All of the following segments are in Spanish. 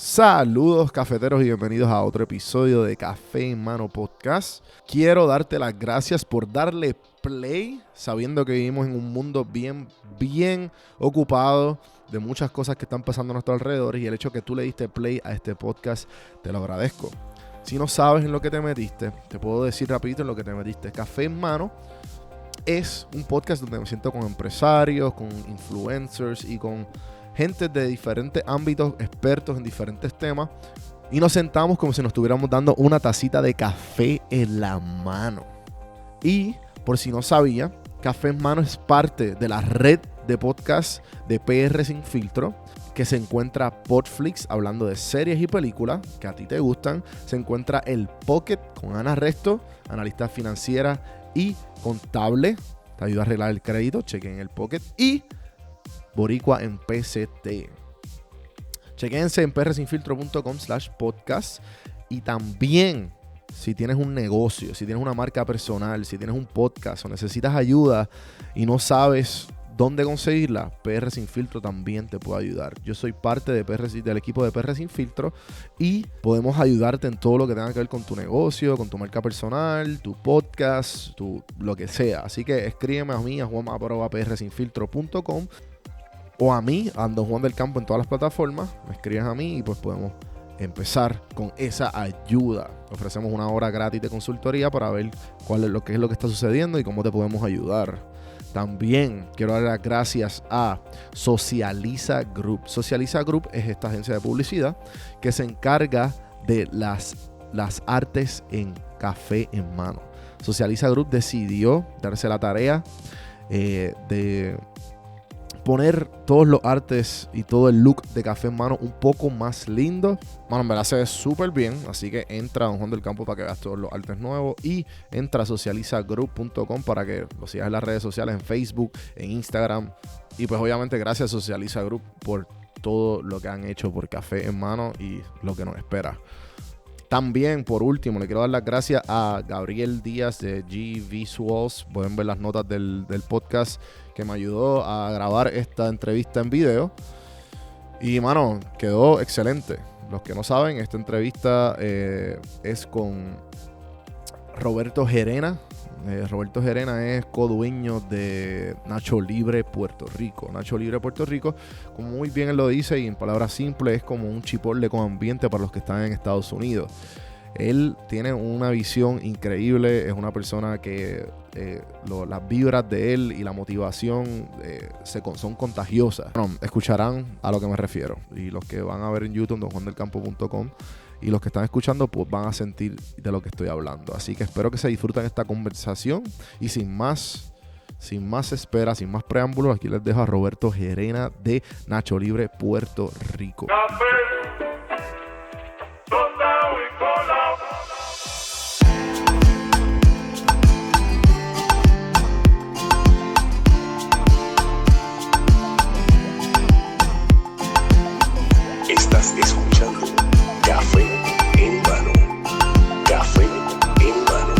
Saludos cafeteros y bienvenidos a otro episodio de Café en Mano Podcast. Quiero darte las gracias por darle play, sabiendo que vivimos en un mundo bien ocupado de muchas cosas que están pasando a nuestro alrededor, y el hecho que tú le diste play a este podcast, te lo agradezco. Si no sabes en lo que te metiste, te puedo decir rapidito en lo que te metiste. Café en Mano es un podcast donde me siento con empresarios, con influencers y con gente de diferentes ámbitos, expertos en diferentes temas, y nos sentamos como si nos estuviéramos dando una tacita de café en la mano. Y por si no sabía, Café en Mano es parte de la red de podcast de PR Sin Filtro, que se encuentra Podflix, hablando de series y películas que a ti te gustan. Se encuentra el Pocket con Ana Resto, analista financiera y contable, te ayuda a arreglar el crédito, chequen el Pocket. Y Boricua en PCT. Chequense en prsinfiltro.com/podcast. Y también, si tienes un negocio, si tienes una marca personal, si tienes un podcast o necesitas ayuda y no sabes dónde conseguirla, PR Sin Filtro también te puede ayudar. Yo soy parte de del equipo de PR Sin Filtro y podemos ayudarte en todo lo que tenga que ver con tu negocio, con tu marca personal, tu podcast, lo que sea. Así que escríbeme a mí, a juan@prsinfiltro.com, o a mí, a Don Juan del Campo, en todas las plataformas. Me escribes a mí y pues podemos empezar con esa ayuda. Ofrecemos una hora gratis de consultoría para ver qué es lo que está sucediendo y cómo te podemos ayudar. También quiero dar las gracias a Socializa Group. Socializa Group es esta agencia de publicidad que se encarga de las artes en café en mano. Socializa Group decidió darse la tarea de poner todos los artes y todo el look de Café en Mano un poco más lindo. Mano, me la hace súper bien, así que entra a Don Juan del Campo para que veas todos los artes nuevos, y entra a socializagroup.com para que lo sigas en las redes sociales, en Facebook, en Instagram. Y pues obviamente gracias a Socializa Group por todo lo que han hecho por Café en Mano y lo que nos espera. También, por último, le quiero dar las gracias a Gabriel Díaz de G Visuals. Pueden ver las notas del podcast, que me ayudó a grabar esta entrevista en video. Y, mano, quedó excelente. Los que no saben, esta entrevista es con Roberto Gerena. Roberto Gerena es codueño de Nacho Libre Puerto Rico. Nacho Libre Puerto Rico, como muy bien él lo dice y en palabras simples, es como un chipotle con ambiente para los que están en Estados Unidos. Él tiene una visión increíble, es una persona que las vibras de él y la motivación son contagiosas. Bueno, escucharán a lo que me refiero, y los que van a ver en YouTube, donjuandelcampo.com, y los que están escuchando pues van a sentir de lo que estoy hablando. Así que espero que se disfruten esta conversación, y sin más espera, sin más preámbulos, aquí les dejo a Roberto Gerena de Nacho Libre Puerto Rico. Estás escuchando Café en Mano. Café en Mano.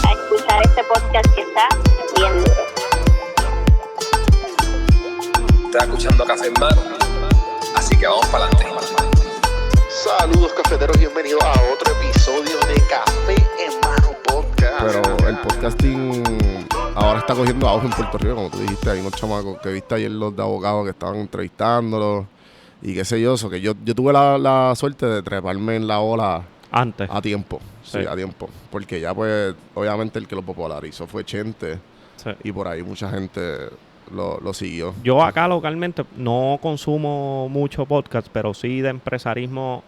A escuchar este podcast que está bien duro. Estás escuchando Café en Mano. Así que vamos para adelante. Saludos cafeteros, bienvenidos a otro episodio de Café en Mano Podcast. Pero el podcasting ahora está cogiendo auge en Puerto Rico, como tú dijiste. Hay unos chamacos que viste ayer, los de abogados, que estaban entrevistándolos y qué sé yo. Eso que yo tuve la suerte de treparme en la ola antes. a tiempo. Sí, a tiempo. Porque ya pues, obviamente el que lo popularizó fue Chente. Sí. Y por ahí mucha gente lo siguió. Yo acá localmente no consumo mucho podcast, pero sí de empresarismo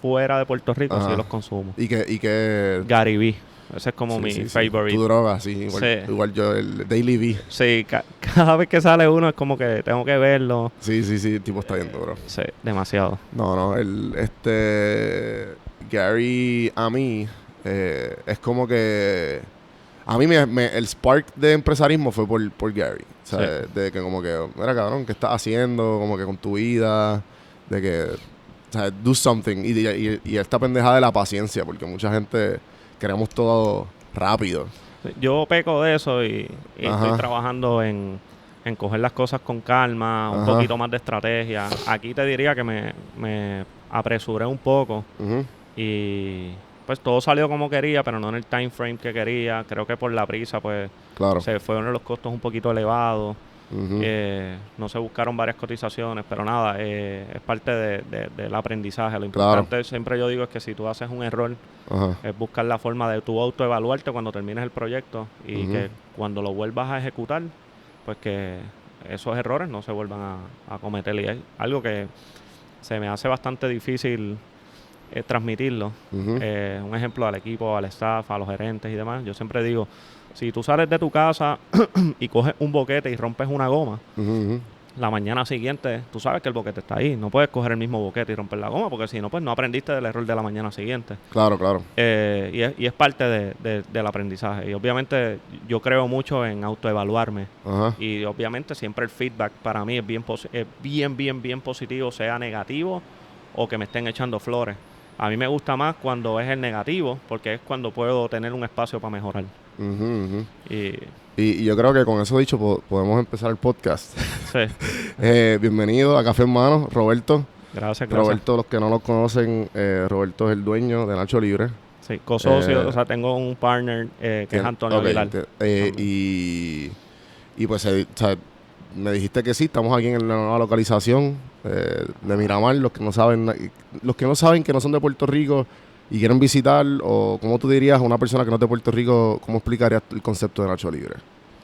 fuera de Puerto Rico. Ajá. Sí los consumo. Y que Gary Vee. Ese es como mi favorite. Tu droga, sí. Igual yo, el Daily V. Sí, cada vez que sale uno es como que tengo que verlo. Sí, el tipo está bien duro. Sí, demasiado. No, Gary, a mí, es como que... A mí el spark de empresarismo fue por Gary. O sea, Sí. de que como que, mira cabrón, ¿qué estás haciendo? Como que con tu vida, de que, o sea, do something. Y esta pendejada de la paciencia, porque mucha gente queremos todo rápido. Yo peco de eso y Ajá. estoy trabajando en en coger las cosas con calma, un Ajá. poquito más de estrategia. Aquí te diría que me apresuré un poco Ujú. y pues todo salió como quería, pero no en el time frame que quería. Creo que por la prisa pues Claro. se fueron los costos un poquito elevados. Ujú. No se buscaron varias cotizaciones, pero nada, es parte del aprendizaje. Lo Claro. importante siempre yo digo es que si tú haces un error, Ajá. es buscar la forma de tú autoevaluarte cuando termines el proyecto y Ujú. que cuando lo vuelvas a ejecutar, pues que esos errores no se vuelvan a cometer. Y es algo que se me hace bastante difícil transmitirlo. Ujú. Un ejemplo al equipo, al staff, a los gerentes y demás. Yo siempre digo, si tú sales de tu casa y coges un boquete y rompes una goma, Ujú, ujú. la mañana siguiente tú sabes que el boquete está ahí. No puedes coger el mismo boquete y romper la goma porque si no, pues no aprendiste del error de la mañana siguiente. Claro, claro. Y es parte del aprendizaje. Y obviamente yo creo mucho en autoevaluarme. Ajá. Y obviamente siempre el feedback para mí es bien positivo, sea negativo o que me estén echando flores. A mí me gusta más cuando es el negativo porque es cuando puedo tener un espacio para mejorar. Ujú, ujú. Y Y yo creo que con eso dicho podemos empezar el podcast. sí, Bienvenido a Café en Mano, Roberto. gracias. Roberto, los que no lo conocen, Roberto es el dueño de Nacho Libre. Sí, co-socio, Eh, o sea, tengo un partner que es Antonio Ok, Aguilar. y pues o sea, me dijiste que sí, estamos aquí en la nueva localización de Miramar. Los que no saben que no son de Puerto Rico y quieren visitar, o ¿cómo tú dirías a una persona que no es de Puerto Rico, cómo explicarías el concepto de Nacho Libre?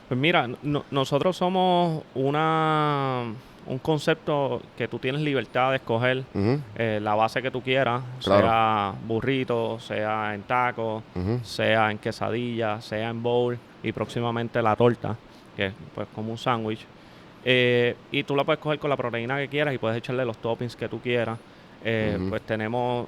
Pues mira, nosotros somos un concepto que tú tienes libertad de escoger Ujú, la base que tú quieras, Claro. sea burrito, sea en taco, ujú, sea en quesadilla, sea en bowl y próximamente la torta, que es pues como un sándwich. Y tú la puedes coger con la proteína que quieras y puedes echarle los toppings que tú quieras. Ujú. Pues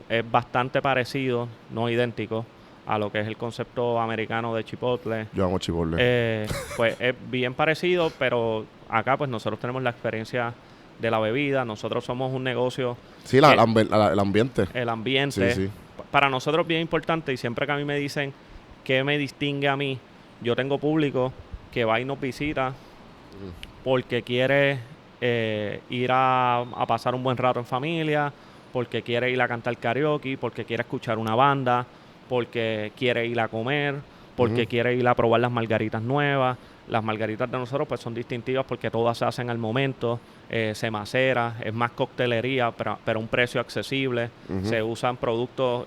es bastante parecido, no idéntico, a lo que es el concepto americano de Chipotle. Yo amo Chipotle. Pues es bien parecido, pero acá pues nosotros tenemos la experiencia de la bebida, nosotros somos un negocio, Sí, que el ambiente. el ambiente, Sí, sí. para nosotros es bien importante y siempre que a mí me dicen qué me distingue a mí, yo tengo público que va y nos visita porque quiere ir a pasar un buen rato en familia, porque quiere ir a cantar karaoke, porque quiere escuchar una banda, porque quiere ir a comer, porque Ujú. quiere ir a probar las margaritas nuevas. Las margaritas de nosotros pues son distintivas porque todas se hacen al momento, se macera, es más coctelería, pero a un precio accesible. Ujú. Se usan productos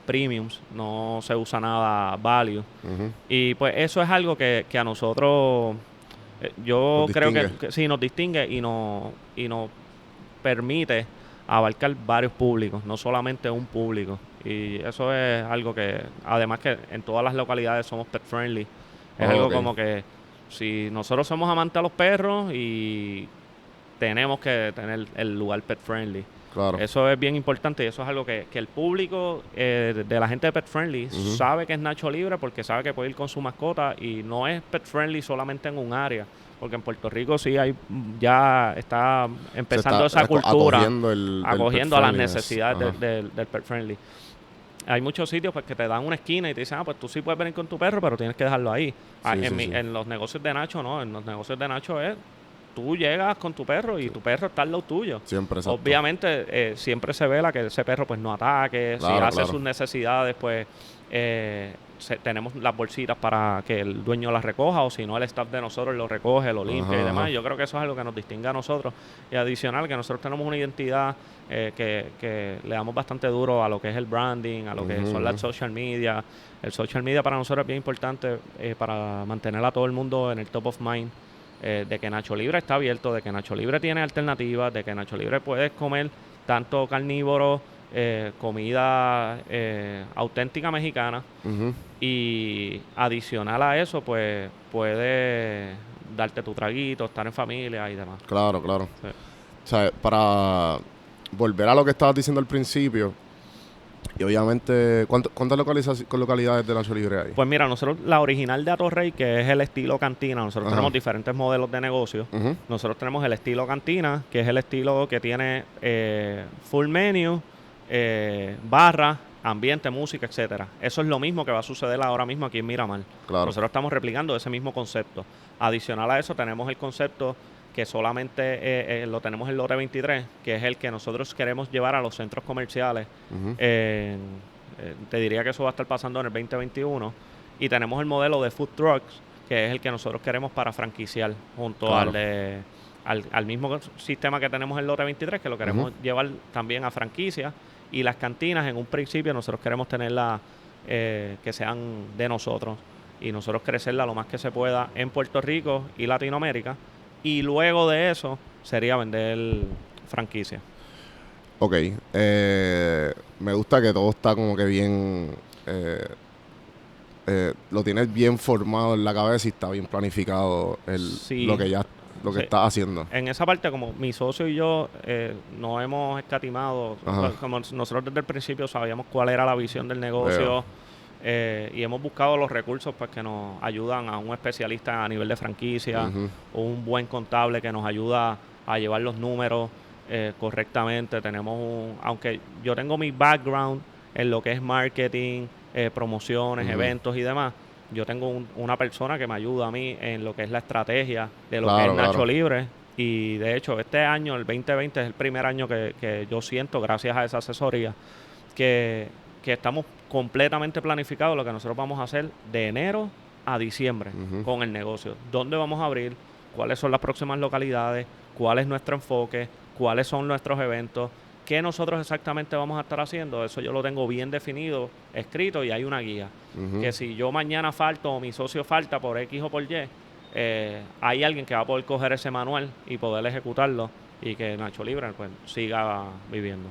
premiums, no se usa nada value. Ujú. Y pues eso es algo que a nosotros, yo Nos creo distingue. que sí nos distingue y nos permite abarcar varios públicos, no solamente un público. Y eso es algo que, además que en todas las localidades somos pet friendly, es algo Ok. como que si nosotros somos amantes a los perros y tenemos que tener el lugar pet friendly. Claro. Eso es bien importante y eso es algo que el público de la gente de Pet Friendly Ujú. sabe que es Nacho Libre porque sabe que puede ir con su mascota y no es Pet Friendly solamente en un área, porque en Puerto Rico sí ya está empezando esa cultura, acogiendo el acogiendo pet a las friendliness. necesidades Ajá. del Pet Friendly. Hay muchos sitios pues que te dan una esquina y te dicen, pues tú sí puedes venir con tu perro, pero tienes que dejarlo ahí. Sí, sí, sí. En los negocios de Nacho no, en los negocios de Nacho es tú llegas con tu perro y tu perro está al lado tuyo. Siempre, exacto. Obviamente siempre se vela que ese perro pues no ataque, si Claro, hace claro. sus necesidades pues tenemos las bolsitas para que el dueño las recoja o si no el staff de nosotros lo recoge, lo limpia Ajá, y demás. ajá. Yo creo que eso es algo que nos distingue a nosotros y adicional que nosotros tenemos una identidad que le damos bastante duro a lo que es el branding, a lo que Ujú, son las ujú. social media. El social media para nosotros es bien importante para mantener a todo el mundo en el top of mind. De que Nacho Libre está abierto, de que Nacho Libre tiene alternativas, de que Nacho Libre puedes comer tanto carnívoro, comida auténtica mexicana Ujú. y adicional a eso, pues puedes darte tu traguito, estar en familia y demás. Claro, claro. Sí. O sea, para volver a lo que estabas diciendo al principio, y obviamente, ¿cuántas localidades de Nacho Libre hay? Pues mira, nosotros la original de Atorrey, que es el estilo cantina, nosotros Ajá. tenemos diferentes modelos de negocio. Ujú. Nosotros tenemos el estilo cantina, que es el estilo que tiene full menu, barra, ambiente, música, etcétera. Eso es lo mismo que va a suceder ahora mismo aquí en Miramar. Claro. Nosotros estamos replicando ese mismo concepto. Adicional a eso tenemos el concepto que solamente lo tenemos en lote 23, que es el que nosotros queremos llevar a los centros comerciales. Te diría que eso va a estar pasando en el 2021. Y tenemos el modelo de food trucks, que es el que nosotros queremos para franquiciar junto Claro. al mismo sistema que tenemos en lote 23, que lo queremos llevar también a franquicias. Y las cantinas, en un principio, nosotros queremos tenerlas que sean de nosotros y nosotros crecerla lo más que se pueda en Puerto Rico y Latinoamérica. Y luego de eso sería vender franquicia. Ok. Me gusta que todo está como que bien... lo tienes bien formado en la cabeza y está bien planificado Sí. lo que Sí. estás haciendo. En esa parte, como mi socio y yo no hemos escatimado, Ajá. como nosotros desde el principio sabíamos cuál era la visión del negocio y hemos buscado los recursos pues que nos ayudan a un especialista a nivel de franquicia, o un buen contable que nos ayuda a llevar los números correctamente. Aunque yo tengo mi background en lo que es marketing, promociones, eventos y demás, yo tengo una persona que me ayuda a mí en lo que es la estrategia de lo que es Nacho Libre. Y de hecho, este año, el 2020, es el primer año que yo siento, gracias a esa asesoría, que estamos completamente planificados lo que nosotros vamos a hacer de enero a diciembre con el negocio. ¿Dónde vamos a abrir? ¿Cuáles son las próximas localidades? ¿Cuál es nuestro enfoque? ¿Cuáles son nuestros eventos? ¿Qué nosotros exactamente vamos a estar haciendo? Eso yo lo tengo bien definido, escrito, y hay una guía. Que si yo mañana falto o mi socio falta por X o por Y, hay alguien que va a poder coger ese manual y poder ejecutarlo y que Nacho Libre pues siga viviendo.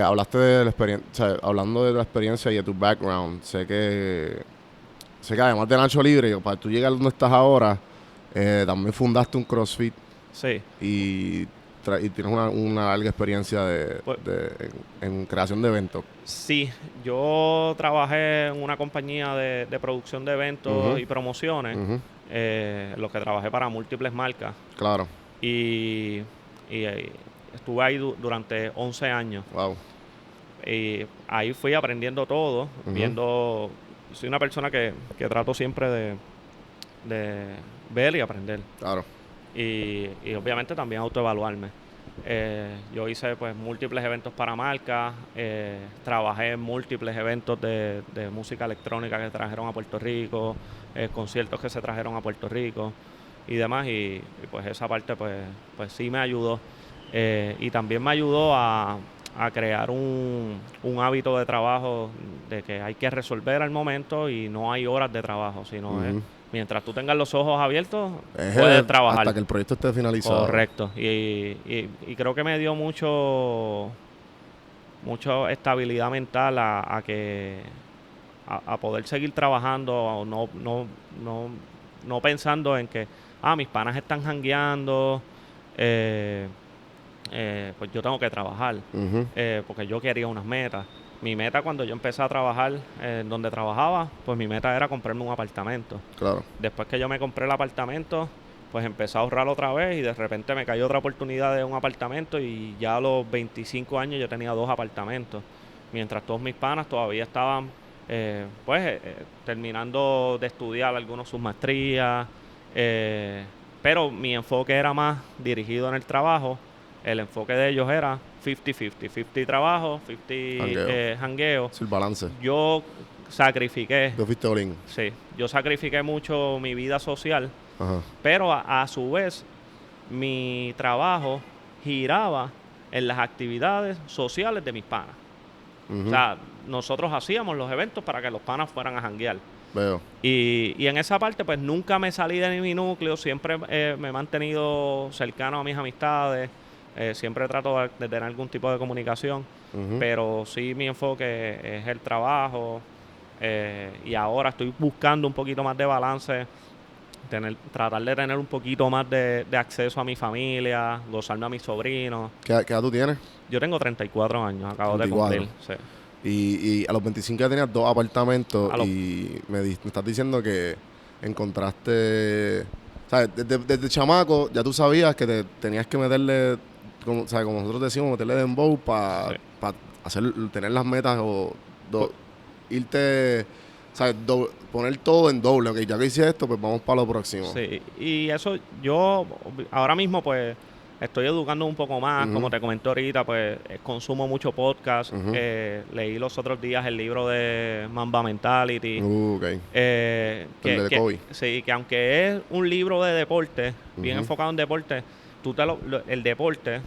Hablaste de la experiencia, o sea, hablando de la experiencia y de tu background, sé que además de Nacho Libre, para tú llegar donde estás ahora, también fundaste un CrossFit Sí. y tienes una larga experiencia en creación de eventos. Sí, yo trabajé en una compañía de producción de eventos y promociones, lo que trabajé para múltiples marcas. Claro. Y estuve ahí durante 11 años. Wow. Y ahí fui aprendiendo todo, viendo... Soy una persona que trato siempre de ver y aprender. Claro. Y obviamente también autoevaluarme. Yo hice pues múltiples eventos para marcas, trabajé en múltiples eventos de música electrónica que trajeron a Puerto Rico, conciertos que se trajeron a Puerto Rico y demás, y pues esa parte pues sí me ayudó, y también me ayudó a crear un hábito de trabajo de que hay que resolver al momento y no hay horas de trabajo, sino mientras tú tengas los ojos abiertos, puedes trabajar. Hasta que el proyecto esté finalizado. Correcto. Y creo que me dio mucha estabilidad mental a poder seguir trabajando, no pensando en que mis panas están jangueando, pues yo tengo que trabajar, porque yo quería unas metas. Mi meta cuando yo empecé a trabajar donde trabajaba, pues mi meta era comprarme un apartamento. Claro. Después que yo me compré el apartamento, pues empecé a ahorrar otra vez y de repente me cayó otra oportunidad de un apartamento y ya a los 25 años yo tenía 2 apartamentos. Mientras todos mis panas todavía estaban terminando de estudiar algunos sus maestrías, pero mi enfoque era más dirigido en el trabajo. El enfoque de ellos era 50-50, 50 trabajo, 50 jangueo. Es el balance. Yo sacrifiqué. Yo fuiste all-in. Sí, yo sacrifiqué mucho mi vida social, pero a su vez mi trabajo giraba en las actividades sociales de mis panas. O sea, nosotros hacíamos los eventos para que los panas fueran a janguear. Veo. Y en esa parte pues nunca me salí de mi núcleo, siempre me he mantenido cercano a mis amistades. Siempre trato de tener algún tipo de comunicación, pero sí mi enfoque es el trabajo, y ahora estoy buscando un poquito más de balance, tratar de tener un poquito más de acceso a mi familia, gozarme a mis sobrinos. ¿Qué edad tú tienes? Yo tengo 34 años, acabo 34. De cumplir. Sí. Y a los 25 ya tenías 2 apartamentos y me estás diciendo que encontraste... O sea, desde chamaco ya tú sabías que te tenías que meterle... Como nosotros decimos, meterle dembow para tener las metas o irte O sea, poner todo en doble. Ok, ya que hice esto, pues vamos para lo próximo. Sí, y eso yo ahora mismo pues estoy educando un poco más, como te comenté ahorita, pues consumo mucho podcast. Leí los otros días el libro de Mamba Mentality. Ok. El de Kobe. Sí, que aunque es un libro de deporte, bien enfocado en deporte, el deporte,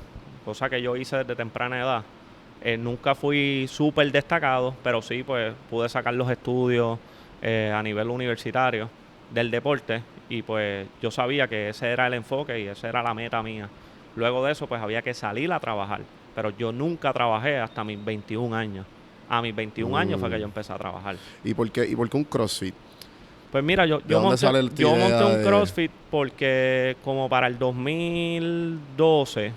cosa que yo hice desde temprana edad, nunca fui súper destacado, pero sí pues pude sacar los estudios a nivel universitario del deporte y pues yo sabía que ese era el enfoque y esa era la meta mía. Luego de eso pues había que salir a trabajar, pero yo nunca trabajé hasta mis 21 años. A mis 21 años fue que yo empecé a trabajar. ¿Y por qué un CrossFit? Pues mira, yo monté un CrossFit porque como para el 2012,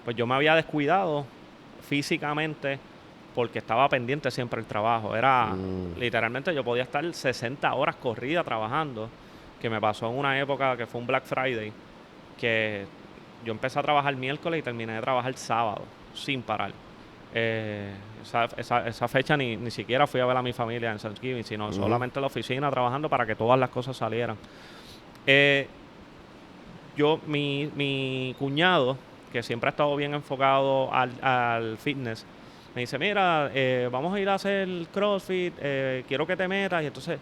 pues yo me había descuidado físicamente porque estaba pendiente siempre el trabajo. Era literalmente yo podía estar 60 horas corridas trabajando, que me pasó en una época que fue un Black Friday, que yo empecé a trabajar miércoles y terminé de trabajar sábado, sin parar. Esa fecha ni siquiera fui a ver a mi familia en Thanksgiving, sino solamente en la oficina trabajando para que todas las cosas salieran. Mi cuñado, que siempre ha estado bien enfocado al fitness, me dice, mira, vamos a ir a hacer CrossFit, quiero que te metas. Y entonces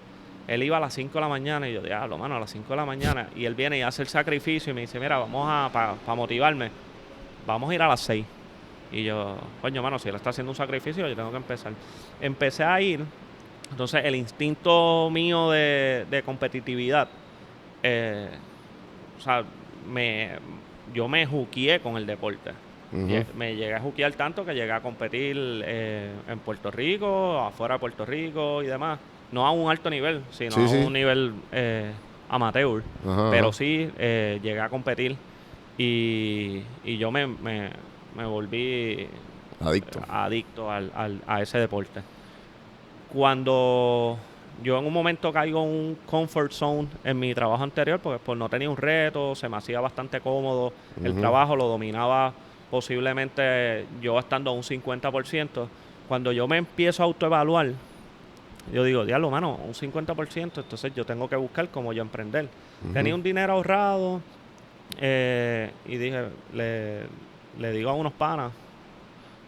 él iba a las 5 de la mañana y yo, diablo, mano, a las 5 de la mañana. Y él viene y hace el sacrificio y me dice, mira, para motivarme, vamos a ir a las 6. Y yo, coño, mano, si él está haciendo un sacrificio, yo tengo que empezar. Empecé a ir, entonces el instinto mío de competitividad, o sea, yo me juqueé con el deporte. Me llegué a juquear tanto que llegué a competir en Puerto Rico, afuera de Puerto Rico y demás. No a un alto nivel, sino a un nivel amateur. Pero sí llegué a competir y yo me volví adicto a ese deporte. Cuando yo en un momento caigo en un comfort zone en mi trabajo anterior, porque pues no tenía un reto, se me hacía bastante cómodo el trabajo, lo dominaba posiblemente yo estando a un 50%. Cuando yo me empiezo a autoevaluar, yo digo, diablo, mano, un 50%, entonces yo tengo que buscar cómo yo emprender. Tenía un dinero ahorrado y dije, le digo a unos panas,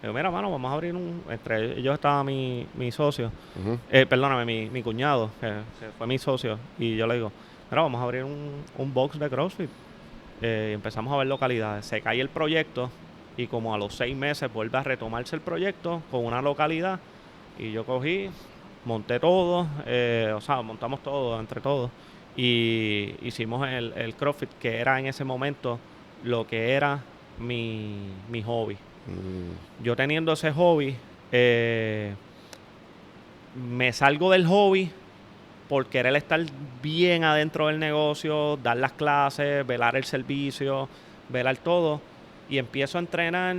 digo, mira, mano, vamos a abrir entre ellos estaba mi socio, perdóname, mi cuñado, que fue mi socio, y yo le digo, mira, vamos a abrir un box de CrossFit. Empezamos a ver localidades. Se cae el proyecto y como a los 6 meses vuelve a retomarse el proyecto con una localidad y yo cogí, monté todo, montamos todo entre todos y hicimos el CrossFit, que era en ese momento lo que era mi hobby. Yo teniendo ese hobby, me salgo del hobby por querer estar bien adentro del negocio, dar las clases, velar el servicio, velar todo, y empiezo a entrenar.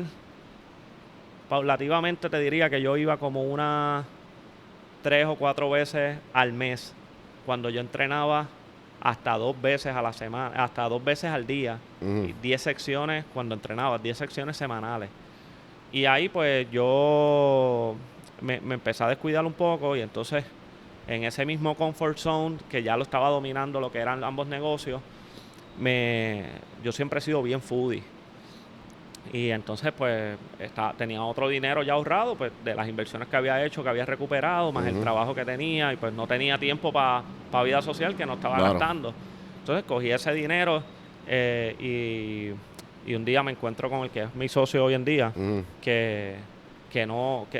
Paulativamente te diría que yo iba como unas 3 o 4 veces al mes, cuando yo entrenaba hasta 2 veces a la semana, hasta 2 veces al día, y 10 secciones cuando entrenaba, 10 secciones semanales. Y ahí pues yo me empecé a descuidar un poco y entonces en ese mismo comfort zone que ya lo estaba dominando lo que eran ambos negocios, yo siempre he sido bien foodie. Y entonces pues tenía otro dinero ya ahorrado pues de las inversiones que había hecho, que había recuperado, más el trabajo que tenía y pues no tenía tiempo para vida social que no estaba gastando. Entonces cogí ese dinero y un día me encuentro con el que es mi socio hoy en día, que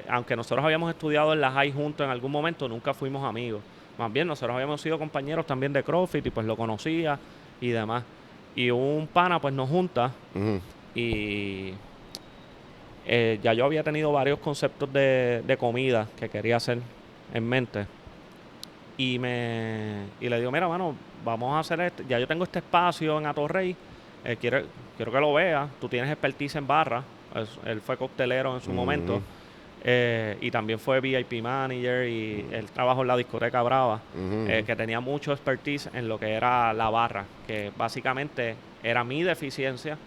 aunque nosotros habíamos estudiado en la high juntos en algún momento, nunca fuimos amigos. Más bien, nosotros habíamos sido compañeros también de CrossFit y pues lo conocía y demás. Y un pana pues nos junta y ya yo había tenido varios conceptos de comida que quería hacer en mente. Y le digo, mira, mano, vamos a hacer esto. Ya yo tengo este espacio en Atorrey. Quiero que lo veas. Tú tienes expertise en barra. Él fue coctelero en su momento y también fue VIP manager y él trabajó en la discoteca Brava, que tenía mucho expertise en lo que era la barra, que básicamente era mi deficiencia.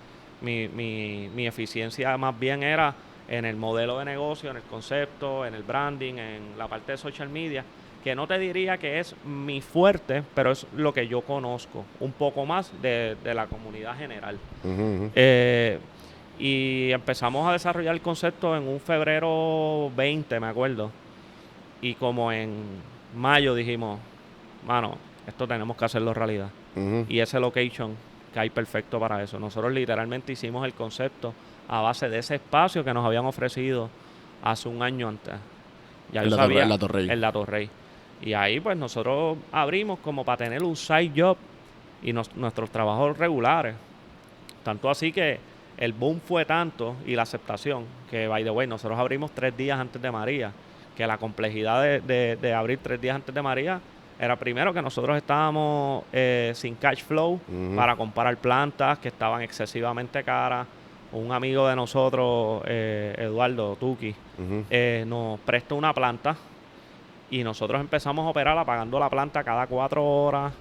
Mi eficiencia más bien era en el modelo de negocio, en el concepto, en el branding, en la parte de social media, que no te diría que es mi fuerte, pero es lo que yo conozco, un poco más de la comunidad general. Y empezamos a desarrollar el concepto en un febrero 20, me acuerdo. Y como en mayo dijimos, mano, esto tenemos que hacerlo realidad. Y ese location cae perfecto para eso. Nosotros literalmente hicimos el concepto a base de ese espacio que nos habían ofrecido hace un año antes. Ya yo sabía, en la Torrey. En la Torrey. Y ahí pues nosotros abrimos como para tener un side job y nuestros trabajos regulares. Tanto así que el boom fue tanto y la aceptación que, by the way, nosotros abrimos 3 días antes de María. Que la complejidad de abrir 3 días antes de María era primero que nosotros estábamos sin cash flow para comprar plantas que estaban excesivamente caras. Un amigo de nosotros, Eduardo Tuki, nos prestó una planta y nosotros empezamos a operar pagando la planta cada 4 horas,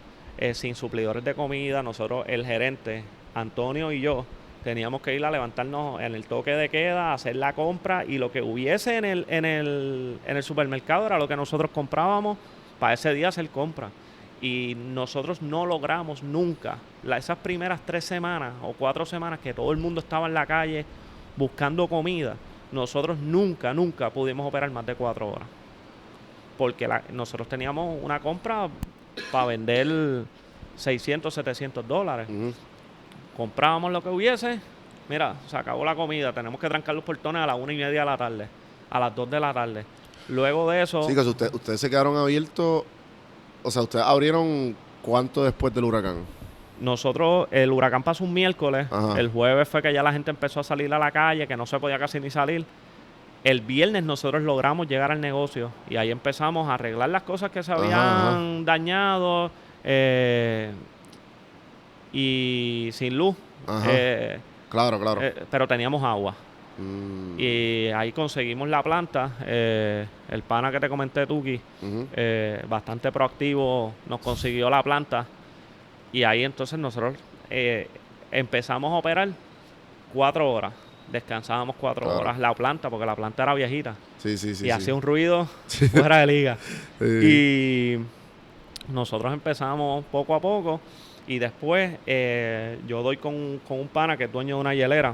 sin suplidores de comida. Nosotros, el gerente, Antonio y yo, teníamos que ir a levantarnos en el toque de queda, hacer la compra y lo que hubiese en el supermercado era lo que nosotros comprábamos para ese día hacer compra. Y nosotros no logramos nunca, esas primeras 3 semanas o 4 semanas que todo el mundo estaba en la calle buscando comida, nosotros nunca pudimos operar más de 4 horas. Porque nosotros teníamos una compra para vender $600, $700. Comprábamos lo que hubiese. Mira, se acabó la comida. Tenemos que trancar los portones a las 1:30 de la tarde. A las 2 de la tarde. Luego de eso... Sí, que ustedes se quedaron abiertos. O sea, ustedes abrieron ¿cuánto después del huracán? Nosotros, el huracán pasó un miércoles. Ajá. El jueves fue que ya la gente empezó a salir a la calle, que no se podía casi ni salir. El viernes nosotros logramos llegar al negocio. Y ahí empezamos a arreglar las cosas que se habían dañado. Y sin luz. Claro. Pero teníamos agua. Y ahí conseguimos la planta. El pana que te comenté, Tuki, bastante proactivo, nos consiguió la planta. Y ahí entonces nosotros empezamos a operar 4 horas. Descansábamos 4 horas la planta, porque la planta era viejita. Sí. Y hacía un ruido fuera de liga. Y nosotros empezamos poco a poco. Y después yo doy con un pana que es dueño de una hielera.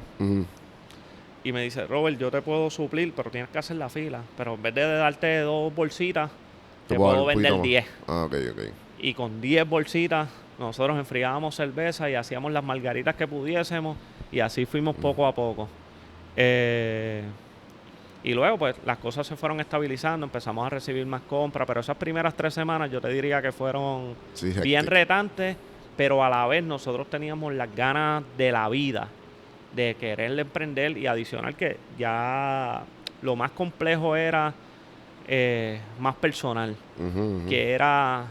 Y me dice, Robert, yo te puedo suplir, pero tienes que hacer la fila. Pero en vez de darte 2 bolsitas, te puedo vender 10. Ok. Y con 10 bolsitas, nosotros enfriábamos cerveza y hacíamos las margaritas que pudiésemos. Y así fuimos poco a poco. Y luego, pues, las cosas se fueron estabilizando. Empezamos a recibir más compras. Pero esas primeras 3 semanas yo te diría que fueron bien retantes. Pero a la vez nosotros teníamos las ganas de la vida, de querer emprender, y adicional que ya lo más complejo era más personal, que era,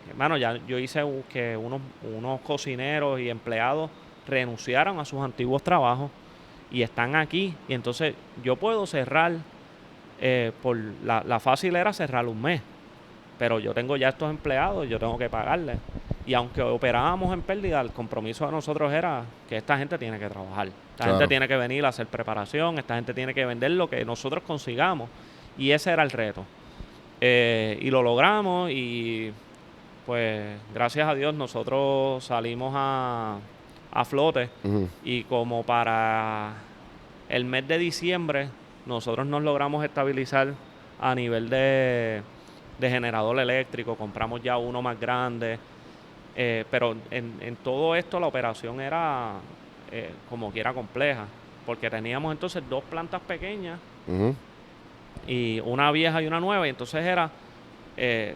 hermano, ya yo hice que unos cocineros y empleados renunciaron a sus antiguos trabajos y están aquí, y entonces yo puedo cerrar, la fácil era cerrar un mes, pero yo tengo ya estos empleados, yo tengo que pagarles. Y aunque operábamos en pérdida, el compromiso de nosotros era que esta gente tiene que trabajar. Esta gente tiene que venir a hacer preparación, esta gente tiene que vender lo que nosotros consigamos. Y ese era el reto. Y lo logramos y pues gracias a Dios nosotros salimos a flote. Y como para el mes de diciembre nosotros nos logramos estabilizar a nivel de generador eléctrico. Compramos ya uno más grande. Pero en todo esto la operación era como quiera compleja, porque teníamos entonces 2 plantas pequeñas y una vieja y una nueva, y entonces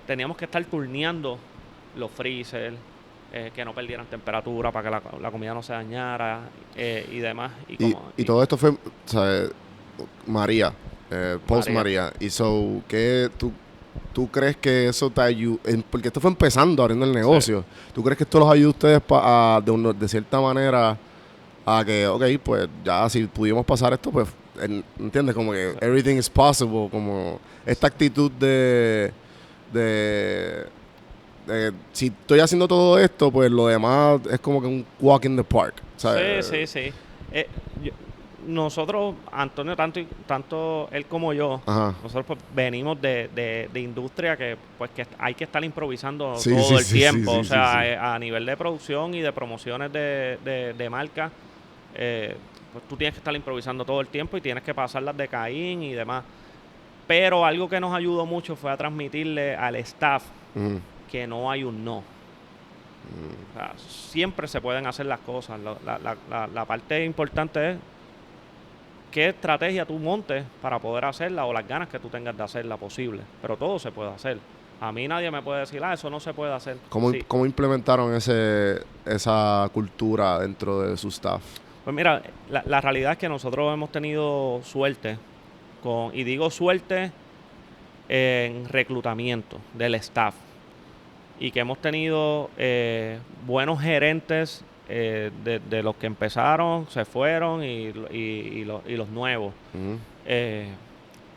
teníamos que estar turneando los freezer, que no perdieran temperatura para que la comida no se dañara y demás. Y todo esto fue, ¿sabes? María, post María. Y ¿qué tú crees que eso te ayuda? Porque esto fue empezando, abriendo el negocio. Sí. ¿Tú crees que esto los ayuda a ustedes de cierta manera a que, ok, pues ya si pudimos pasar esto, pues, ¿entiendes? Como que everything is possible, como esta actitud de si estoy haciendo todo esto, pues lo demás es como que un walk in the park, ¿sabes? Sí. nosotros, Antonio, tanto él como yo, Ajá. nosotros pues, venimos de industria que pues que hay que estar improvisando Sí, todo sí, el sí, tiempo. sí, O sí, sea, sí. a nivel de producción y de promociones de marca, pues tú tienes que estar improvisando todo el tiempo y tienes que pasar las de Caín y demás. Pero algo que nos ayudó mucho fue a transmitirle al staff Ujú. que no hay un no. O sea, siempre se pueden hacer las cosas. La parte importante es qué estrategia tú montes para poder hacerla o las ganas que tú tengas de hacerla posible. Pero todo se puede hacer. A mí nadie me puede decir, eso no se puede hacer. Sí. ¿Cómo implementaron esa cultura dentro de su staff? Pues mira, la realidad es que nosotros hemos tenido suerte, y digo suerte en reclutamiento del staff, y que hemos tenido buenos gerentes de los que empezaron, se fueron y los nuevos. Ujú.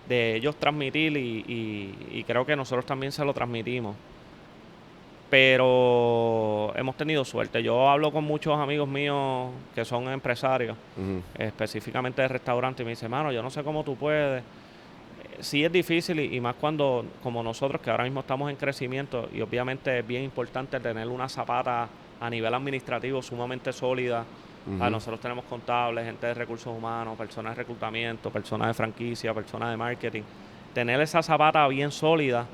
De ellos transmitir y creo que nosotros también se lo transmitimos. Pero hemos tenido suerte. Yo hablo con muchos amigos míos que son empresarios, Ujú. específicamente de restaurantes, y me dicen, mano, yo no sé cómo tú puedes. Sí es difícil y más cuando, como nosotros, que ahora mismo estamos en crecimiento y obviamente es bien importante tener una zapata a nivel administrativo sumamente sólida. Ujú. Nosotros tenemos contables, gente de recursos humanos, personas de reclutamiento, personas de franquicia, personas de marketing. Tener esa zapata bien sólida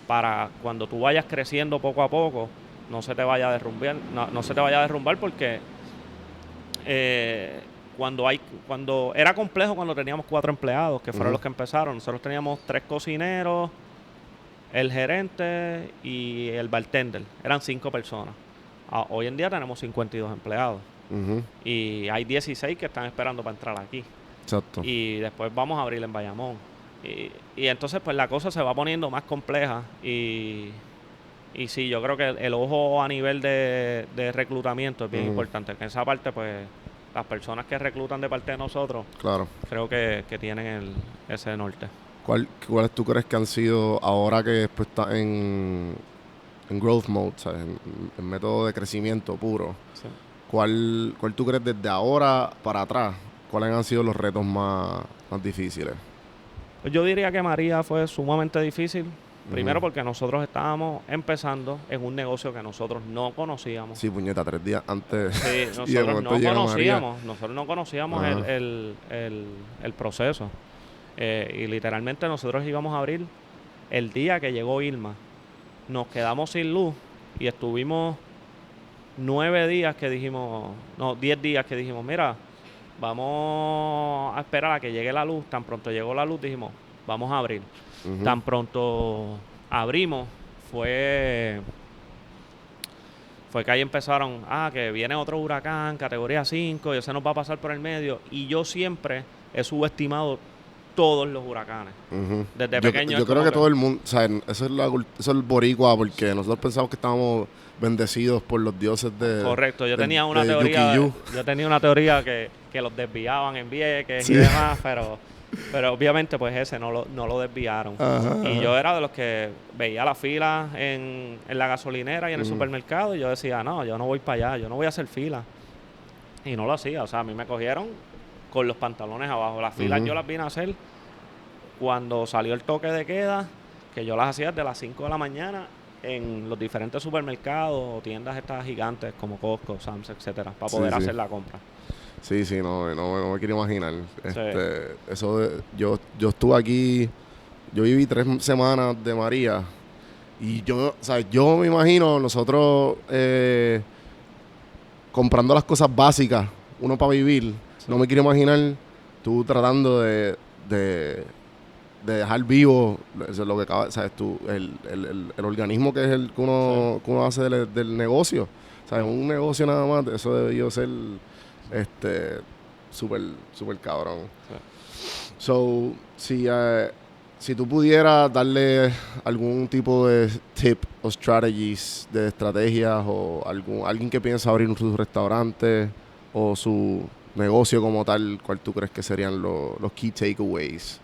para cuando tú vayas creciendo poco a poco, no se te vaya a derrumbar, no se te vaya a derrumbar porque cuando era complejo cuando teníamos 4 empleados, que fueron Ujú. los que empezaron. Nosotros teníamos 3 cocineros, el gerente y el bartender. Eran 5 personas. Hoy en día tenemos 52 empleados. Ujú. Y hay 16 que están esperando para entrar aquí. Exacto. Y después vamos a abrir en Bayamón. Y entonces pues la cosa se va poniendo más compleja. Y sí, yo creo que el ojo a nivel de reclutamiento es bien Ujú. importante. Que en esa parte pues las personas que reclutan de parte de nosotros, Claro. creo que tienen ese norte. ¿Cuáles tú crees que han sido, ahora que después está en growth mode, ¿sabes? En método de crecimiento puro? Sí. ¿Cuál tú crees desde ahora para atrás? ¿Cuáles han sido los retos más difíciles? Pues yo diría que María fue sumamente difícil. Primero Ujú. porque nosotros estábamos empezando en un negocio que nosotros no conocíamos. Sí, puñeta, 3 días antes. Sí, Y de nosotros momento no llega María. conocíamos Ajá. el proceso. Y literalmente nosotros íbamos a abrir el día que llegó Irma. Nos quedamos sin luz y estuvimos 9 días que dijimos, no, 10 días que dijimos, mira, vamos a esperar a que llegue la luz. Tan pronto llegó la luz dijimos, vamos a abrir. Ujú. Tan pronto abrimos, fue que ahí empezaron, que viene otro huracán, categoría 5, y ese nos va a pasar por el medio. Y yo siempre he subestimado todos los huracanes. Ujú. Desde pequeño Yo es creo como que que- todo el mundo, o sea, eso es el boricua, porque nosotros pensamos que estábamos bendecidos por los dioses de... Correcto, yo del- tenía una de teoría, Yuki-Yu. que los desviaban en Vieques Sí. y demás, pero obviamente pues ese no lo desviaron. Ajá, Y ajá. yo era de los que veía la fila en la gasolinera y en el Ujú. supermercado y yo decía, no, yo no voy para allá, yo no voy a hacer fila. Y no lo hacía, o sea, a mí me cogieron con los pantalones abajo. Las filas Ujú. yo las vine a hacer cuando salió el toque de queda, que yo las hacía desde las 5 de la mañana en los diferentes supermercados o tiendas estas gigantes como Costco, Sam's, etcétera, para Sí, poder sí. hacer la compra. Sí, sí, no me quiero imaginar. Yo estuve aquí, yo viví 3 semanas de María y yo me imagino nosotros comprando las cosas básicas, uno para vivir. Sí. No me quiero imaginar tú tratando de dejar vivo eso es lo que acaba, ¿sabes? El organismo que es el que uno hace del negocio. ¿Sabes? Un negocio nada más, eso debió ser súper súper cabrón. Sí. So, si tú pudieras darle algún tipo de tip o strategies de estrategias o alguien que piensa abrir su restaurante o su negocio como tal, ¿cuál tú crees que serían los key takeaways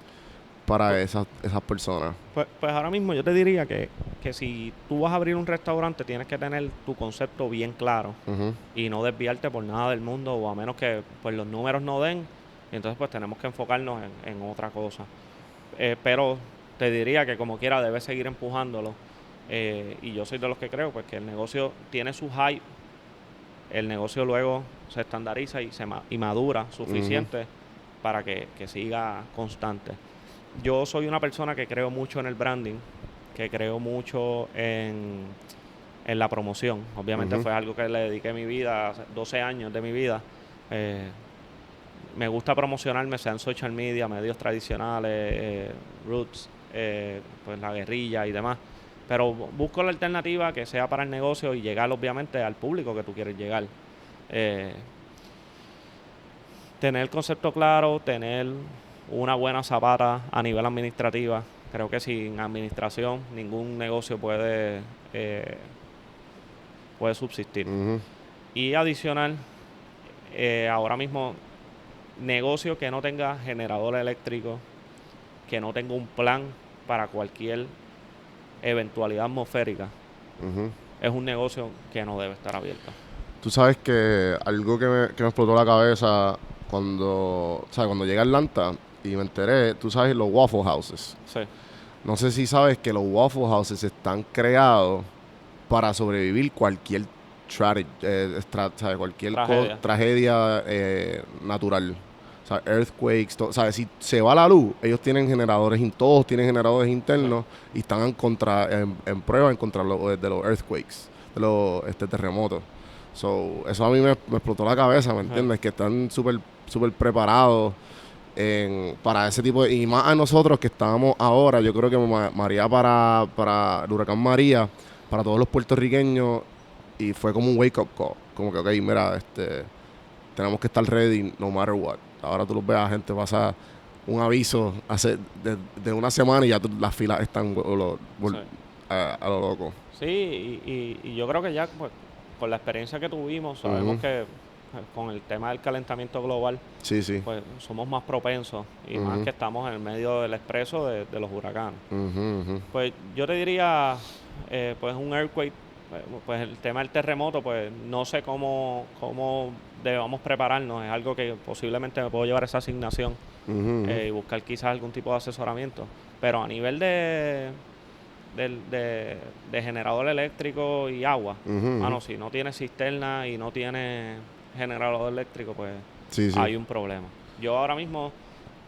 para esas personas? Pues ahora mismo yo te diría que si tú vas a abrir un restaurante tienes que tener tu concepto bien claro Ujú. y no desviarte por nada del mundo, o a menos que pues los números no den, Y entonces pues tenemos que enfocarnos en otra cosa. Pero te diría que como quiera debes seguir empujándolo. Y yo soy de los que creo pues que el negocio tiene su hype, el negocio luego se estandariza y madura suficiente para que siga constante. Yo soy una persona que creo mucho en el branding, que creo mucho en la promoción. Obviamente fue algo que le dediqué mi vida, 12 años de mi vida. Me gusta promocionarme, sea en social media, medios tradicionales, Roots, pues la guerrilla y demás. Pero busco la alternativa que sea para el negocio y llegar obviamente al público que tú quieres llegar. Tener el concepto claro, tener una buena zapata a nivel administrativa. Creo que sin administración ningún negocio puede subsistir. Y adicional, ahora mismo, negocio que no tenga generador eléctrico, que no tenga un plan para cualquier eventualidad atmosférica, es un negocio que no debe estar abierto. Tú sabes que algo que me explotó la cabeza cuando llegué a Atlanta y me enteré, tú sabes, los Waffle Houses. Sí. No sé si sabes que los Waffle Houses están creados para sobrevivir cualquier cualquier tragedia natural. O sea, earthquakes, si se va la luz, ellos tienen todos tienen generadores internos y están en prueba en contra de los earthquakes, de los terremotos. Eso a mí me explotó la cabeza, ¿me entiendes? Que están súper preparados para ese tipo y más a nosotros que estábamos ahora, yo creo que María para el huracán María, para todos los puertorriqueños, y fue como un wake up call, como que, ok, mira, tenemos que estar ready no matter what. Ahora tú los ves a gente pasar un aviso de una semana y ya las filas están a lo loco. Sí, y yo creo que ya pues, con la experiencia que tuvimos, sabemos que con el tema del calentamiento global, pues somos más propensos y más que estamos en el medio del expreso de los huracanes. Pues yo te diría, pues un earthquake, pues el tema del terremoto, pues no sé cómo debamos prepararnos. Es algo que posiblemente me puedo llevar esa asignación y buscar quizás algún tipo de asesoramiento. Pero a nivel de generador eléctrico y agua, si no tiene cisterna y no tiene generador eléctrico, pues hay un problema. Yo ahora mismo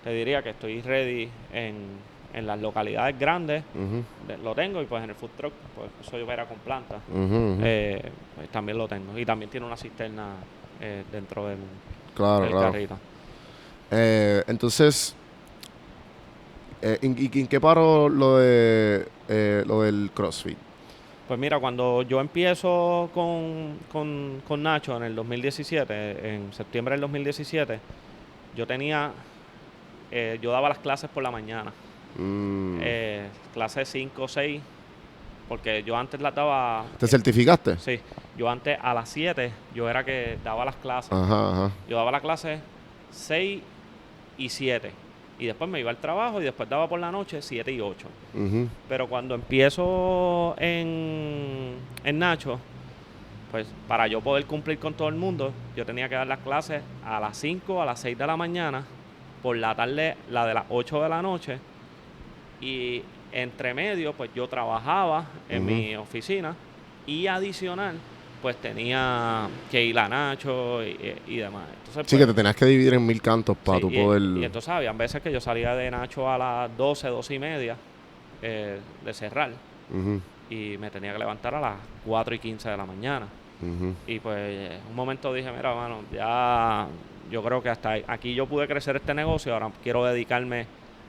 te diría que estoy ready en las localidades grandes, lo tengo, y pues en el food truck, pues soy opera con planta, pues también lo tengo. Y también tiene una cisterna dentro del carrito. Entonces, ¿en qué paró lo del CrossFit? Pues mira, cuando yo empiezo con Nacho en el 2017, en septiembre del 2017, yo daba las clases por la mañana. Clases 5 o 6, porque yo antes las daba... ¿Te certificaste? Sí, yo antes a las 7, yo era que daba las clases. Yo daba las clases 6 y 7. Y después me iba al trabajo y después daba por la noche 7 y 8. Pero cuando empiezo en Nacho, pues para yo poder cumplir con todo el mundo, yo tenía que dar las clases a las 5, a las 6 de la mañana, por la tarde la de las 8 de la noche, y entre medio pues yo trabajaba en mi oficina y adicional pues tenía que ir a Nacho y demás. Entonces, sí, pues, que te tenías que dividir en 1000 cantos para tu poder... Y entonces había veces que yo salía de Nacho a las 12 y media de cerrar, y me tenía que levantar a las 4 y 15 de la mañana. Y pues un momento dije, mira, mano, ya yo creo que hasta aquí yo pude crecer este negocio, ahora quiero dedicarme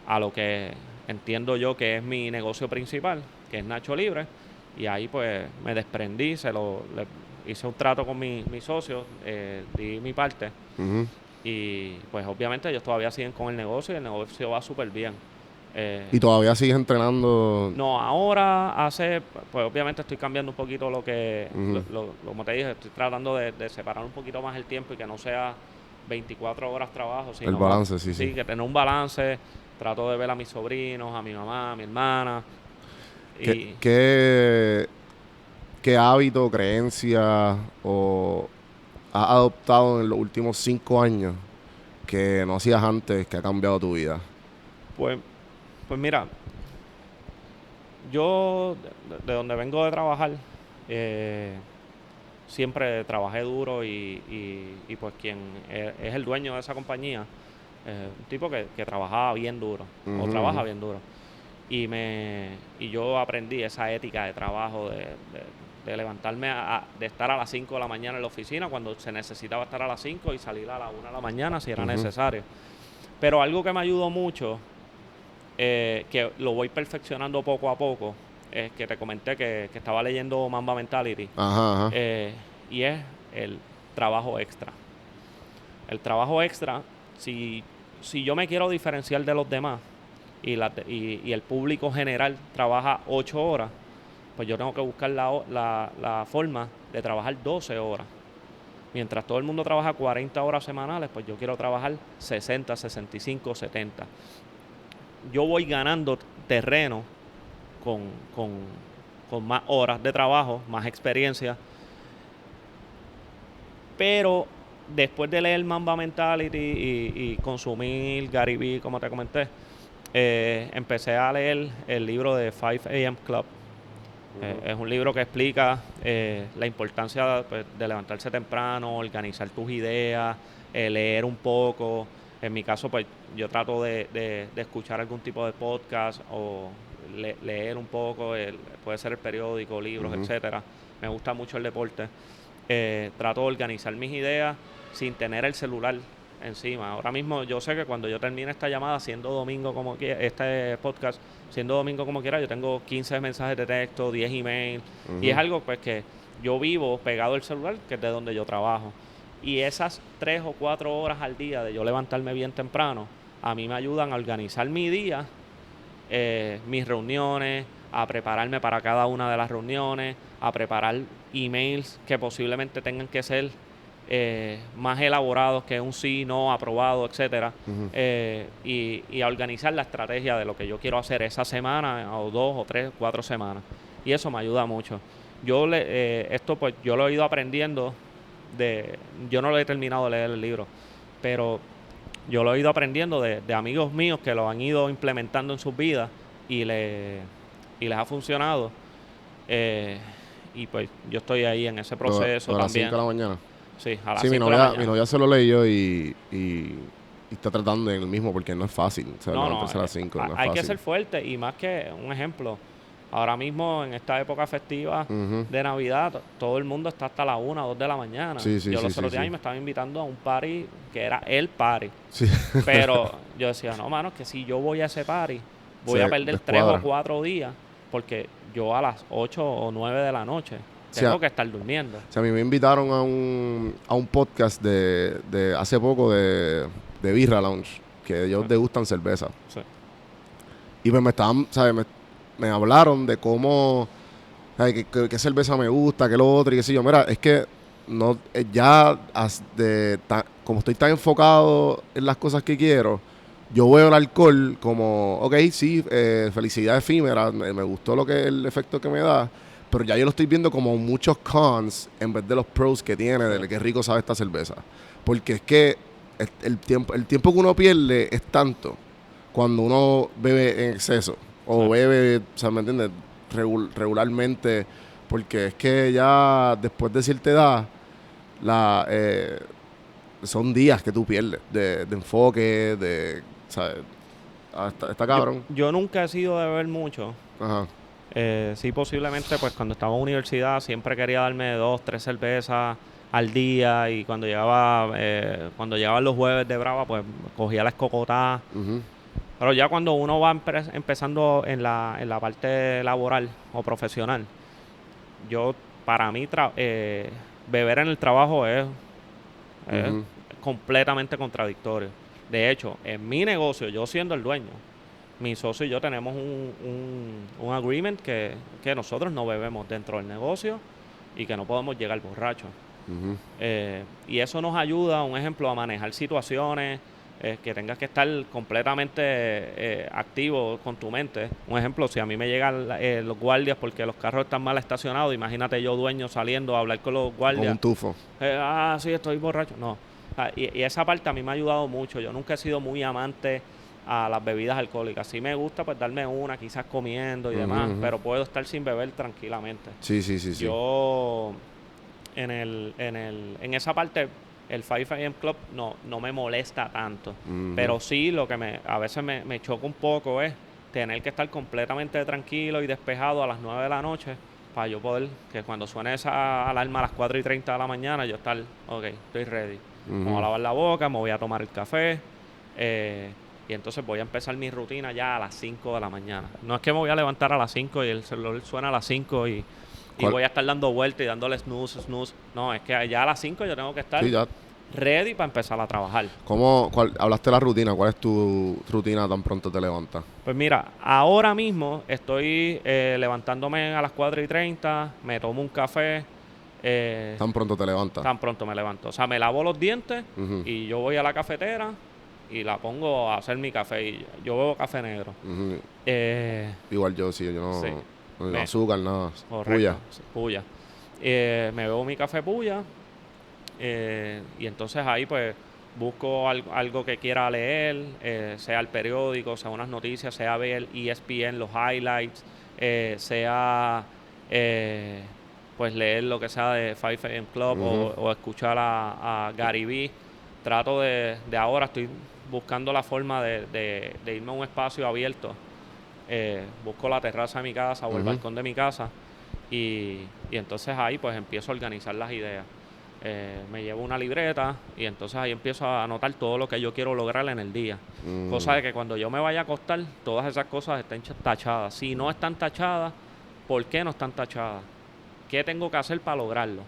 a lo que entiendo yo que es mi negocio principal, que es Nacho Libre. Y ahí pues me desprendí, le hice un trato con mi socio, di mi parte. Y pues obviamente ellos todavía siguen con el negocio y el negocio va súper bien. ¿Y todavía sigues entrenando? No, ahora pues obviamente estoy cambiando un poquito lo que, como te dije, estoy tratando de separar un poquito más el tiempo y que no sea 24 horas trabajo, sino el balance, sí. Que tener un balance. Trato de ver a mis sobrinos, a mi mamá, a mi hermana. ¿Qué hábito, creencia o has adoptado en los últimos 5 años que no hacías antes que ha cambiado tu vida? Pues mira, yo de donde vengo de trabajar, siempre trabajé duro y pues quien es el dueño de esa compañía, un tipo que trabajaba bien duro, o trabaja bien duro. Y yo aprendí esa ética de trabajo, de levantarme, de estar a las 5 de la mañana en la oficina cuando se necesitaba estar a las 5 y salir a las 1 de la mañana si era necesario. Pero algo que me ayudó mucho, que lo voy perfeccionando poco a poco, es que te comenté que estaba leyendo Mamba Mentality. Ajá. Y es el trabajo extra. El trabajo extra, si yo me quiero diferenciar de los demás y el público general trabaja 8 horas, pues yo tengo que buscar la forma de trabajar 12 horas. Mientras todo el mundo trabaja 40 horas semanales, pues yo quiero trabajar 60, 65, 70. Yo voy ganando terreno con más horas de trabajo, más experiencia. Pero después de leer Mamba Mentality y consumir Gary Vee, como te comenté, empecé a leer el libro de 5 AM Club. Es un libro que explica la importancia pues, de levantarse temprano, organizar tus ideas, leer un poco. En mi caso, pues yo trato de escuchar algún tipo de podcast o leer un poco, puede ser el periódico, libros, etcétera. Me gusta mucho el deporte. Trato de organizar mis ideas sin tener el celular encima. Ahora mismo yo sé que cuando yo termine esta llamada, siendo domingo como quiera, este podcast, siendo domingo como quiera, yo tengo 15 mensajes de texto, 10 emails, y es algo pues que yo vivo pegado al celular, que es de donde yo trabajo. Y esas 3 o 4 horas al día de yo levantarme bien temprano, a mí me ayudan a organizar mi día, mis reuniones, a prepararme para cada una de las reuniones, a preparar emails que posiblemente tengan que ser más elaborados que un sí, no, aprobado, etcétera, y a organizar la estrategia de lo que yo quiero hacer esa semana, o 2 o 3, 4 semanas. Y eso me ayuda mucho. Esto pues yo lo he ido aprendiendo yo no lo he terminado de leer el libro, pero yo lo he ido aprendiendo de amigos míos que lo han ido implementando en sus vidas y les ha funcionado. Y pues yo estoy ahí en ese proceso ¿A las también. 5 de la mañana? Sí, a las Sí, 5 de la mañana. mi novia se lo leyó y está tratando en el mismo porque no es fácil. O sea, levantarse a las 5 no es hay fácil. que ser fuerte y más que un ejemplo. Ahora mismo, en esta época festiva de Navidad, todo el mundo está hasta las 1 o 2 de la mañana. Yo los otros días me estaba invitando a un party que era el party. Sí. Pero yo decía, no, mano, que si yo voy a ese party, voy a perder 3 o 4 días porque yo a las 8 o 9 de la noche tengo que estar durmiendo. O sea, a mí me invitaron a un podcast de hace poco de Birra Lounge, que ellos degustan cerveza. Sí. Y pues me estaban, ¿sabes? Me hablaron de cómo, qué cerveza me gusta, qué lo otro, y qué sé yo. Mira, es que no como estoy tan enfocado en las cosas que quiero, yo veo el alcohol como, ok, sí, felicidad efímera, me gustó el efecto que me da, pero ya yo lo estoy viendo como muchos cons en vez de los pros que tiene, de qué rico sabe esta cerveza. Porque es que el tiempo que uno pierde es tanto cuando uno bebe en exceso. O bebe, o sea, ¿me entiendes? Regularmente, porque es que ya después de cierta edad, son días que tú pierdes de enfoque, ¿sabes? Está cabrón. Yo nunca he sido de beber mucho. Ajá. Sí, posiblemente, pues cuando estaba en universidad siempre quería darme 2, 3 cervezas al día, y cuando llegaban los jueves de Brava, pues cogía la escocotada. Pero ya cuando uno va empezando en la parte laboral o profesional, para mí, beber en el trabajo es completamente contradictorio. De hecho, en mi negocio, yo siendo el dueño, mi socio y yo tenemos un agreement que nosotros no bebemos dentro del negocio y que no podemos llegar borrachos. Y eso nos ayuda, un ejemplo, a manejar situaciones, que tengas que estar completamente activo con tu mente. Un ejemplo, si a mí me llegan los guardias porque los carros están mal estacionados, imagínate yo dueño saliendo a hablar con los guardias. Con un tufo. Sí, estoy borracho. No, Y esa parte a mí me ha ayudado mucho. Yo nunca he sido muy amante a las bebidas alcohólicas. Sí me gusta pues darme una, quizás comiendo y demás, pero puedo estar sin beber tranquilamente. Sí. Yo en esa parte el 5 AM Club no me molesta tanto. Pero sí lo que a veces me choca un poco es tener que estar completamente tranquilo y despejado a las 9 de la noche para yo poder, que cuando suene esa alarma a las 4:30 de la mañana, yo estar, ok, estoy ready. Me voy a lavar la boca, me voy a tomar el café, y entonces voy a empezar mi rutina ya a las 5 de la mañana. No es que me voy a levantar a las 5 y el celular suena a las 5 y voy a estar dando vueltas y dándole snooze. No, es que ya a las 5 yo tengo que estar ready para empezar a trabajar. Hablaste de la rutina? ¿Cuál es tu rutina tan pronto te levantas? Pues mira, ahora mismo estoy levantándome a las 4:30, me tomo un café. ¿Tan pronto te levantas? Tan pronto me levanto. O sea, me lavo los dientes y yo voy a la cafetera y la pongo a hacer mi café. Y yo bebo café negro. Igual yo, sí, yo no... Sí. No azúcar, nada. Correcto. Puya. Me bebo mi café puya. Y entonces ahí pues busco algo que quiera leer, sea el periódico, sea unas noticias, sea ver ESPN, los highlights, sea pues leer lo que sea de 5 AM Club o escuchar a Gary Vee. Trato de ahora, estoy buscando la forma de irme a un espacio abierto. Busco la terraza de mi casa o el balcón de mi casa y entonces ahí pues empiezo a organizar las ideas. Me llevo una libreta y entonces ahí empiezo a anotar todo lo que yo quiero lograr en el día. Cosa de que cuando yo me vaya a acostar, todas esas cosas estén tachadas. Si no están tachadas, ¿por qué no están tachadas? ¿Qué tengo que hacer para lograrlo?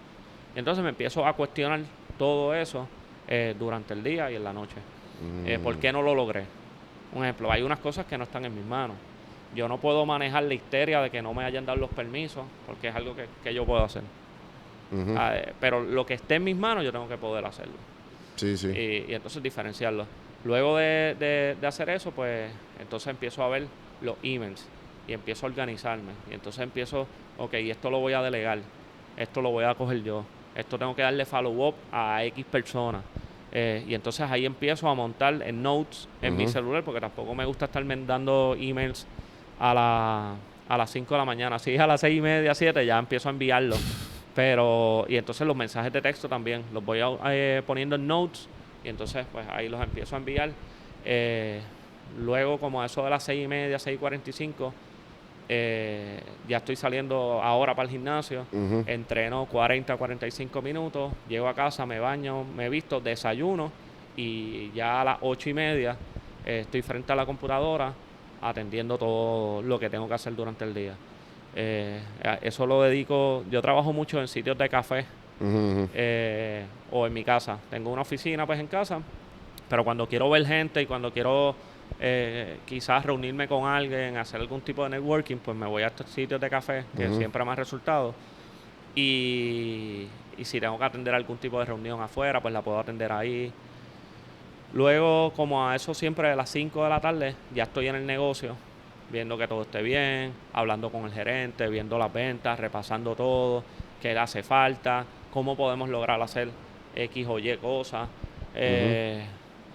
Y entonces me empiezo a cuestionar todo eso durante el día y en la noche. ¿Por qué no lo logré? Un ejemplo, hay unas cosas que no están en mis manos. Yo no puedo manejar la histeria de que no me hayan dado los permisos porque es algo que yo puedo hacer. Pero lo que esté en mis manos yo tengo que poder hacerlo. Sí. Y entonces diferenciarlo. Luego de hacer eso, pues entonces empiezo a ver los emails y empiezo a organizarme. Y entonces empiezo, ok, esto lo voy a delegar, esto lo voy a coger yo, esto tengo que darle follow-up a X personas. Y entonces ahí empiezo a montar en notes en mi celular porque tampoco me gusta estarme dando emails a las 5 de la mañana. Si es a las 6:30, 7, ya empiezo a enviarlo. Y entonces los mensajes de texto también los voy poniendo en notes y entonces pues ahí los empiezo a enviar. Luego como a eso de las 6:30, 6:45, ya estoy saliendo ahora para el gimnasio. Entreno 40, 45 minutos, llego a casa, me baño, me visto, desayuno y ya a las 8:30 estoy frente a la computadora atendiendo todo lo que tengo que hacer durante el día. Eso lo dedico, yo trabajo mucho en sitios de café o en mi casa. Tengo una oficina pues en casa, pero cuando quiero ver gente y cuando quiero quizás reunirme con alguien, hacer algún tipo de networking, pues me voy a estos sitios de café que siempre me han resultado. Y si tengo que atender algún tipo de reunión afuera, pues la puedo atender ahí. Luego, como a eso siempre a las 5 de la tarde, ya estoy en el negocio, viendo que todo esté bien, hablando con el gerente, viendo las ventas, repasando todo, qué le hace falta, cómo podemos lograr hacer X o Y cosas.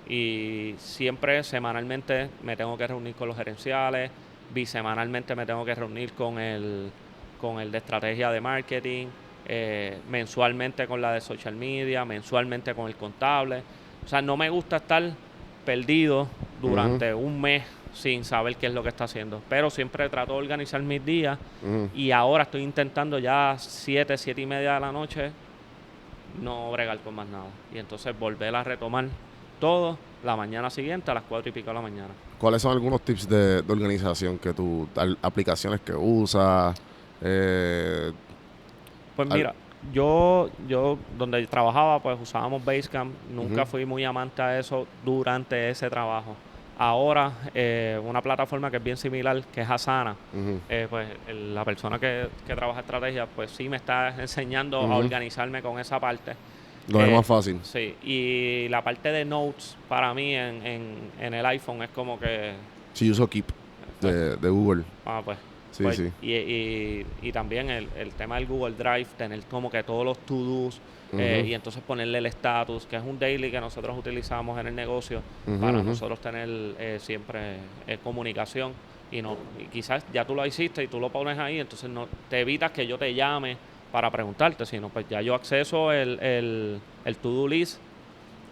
Y siempre semanalmente me tengo que reunir con los gerenciales, bisemanalmente me tengo que reunir con el de estrategia de marketing, mensualmente con la de social media, mensualmente con el contable. O sea, no me gusta estar perdido durante un mes sin saber qué es lo que está haciendo. Pero siempre trato de organizar mis días y ahora estoy intentando ya 7:30 de la noche no bregar con más nada. Y entonces volver a retomar todo la mañana siguiente a las 4:00 de la mañana. ¿Cuáles son algunos tips de organización que tú, aplicaciones que usas? Pues mira, yo donde trabajaba pues usábamos Basecamp. Nunca fui muy amante a eso durante ese trabajo. Ahora, una plataforma que es bien similar, que es Asana, pues la persona que trabaja estrategia, pues sí me está enseñando a organizarme con esa parte. Lo es más fácil. Sí, y la parte de Notes para mí en el iPhone es como que... Sí, uso Keep de Google. Pues Sí, Pues, sí. y también el tema del Google Drive, tener como que todos los to-dos Ujú. y entonces ponerle el status, que es un daily que nosotros utilizamos en el negocio Ujú, para ujú. nosotros tener siempre comunicación. Y quizás ya tú lo hiciste y tú lo pones ahí, entonces no te evitas que yo te llame para preguntarte, sino pues ya yo acceso el to-do list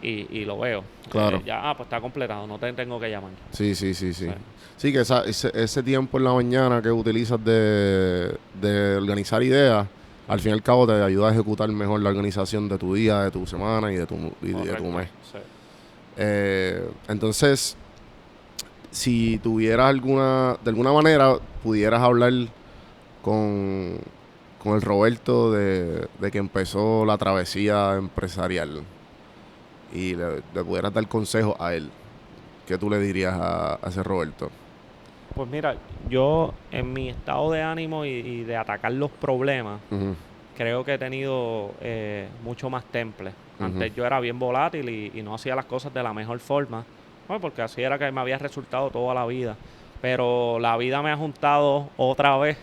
y lo veo. Claro. Pues está completado, no te tengo que llamar. Sí, sí, sí, sí. Sí. Sí, que ese tiempo en la mañana que utilizas de organizar ideas, al fin y al cabo te ayuda a ejecutar mejor la organización de tu día, de tu semana y de tu Correcto. mes. Sí. Entonces, si tuvieras de alguna manera, pudieras hablar con, con el Roberto de que empezó la travesía empresarial y le pudieras dar consejos a él, ¿qué tú le dirías a ese Roberto? Pues mira, yo en mi estado de ánimo y de atacar los problemas, Ujú, creo que he tenido mucho más temple. Antes ujú. yo era bien volátil y no hacía las cosas de la mejor forma, bueno, porque así era que me había resultado toda la vida. Pero la vida me ha juntado otra vez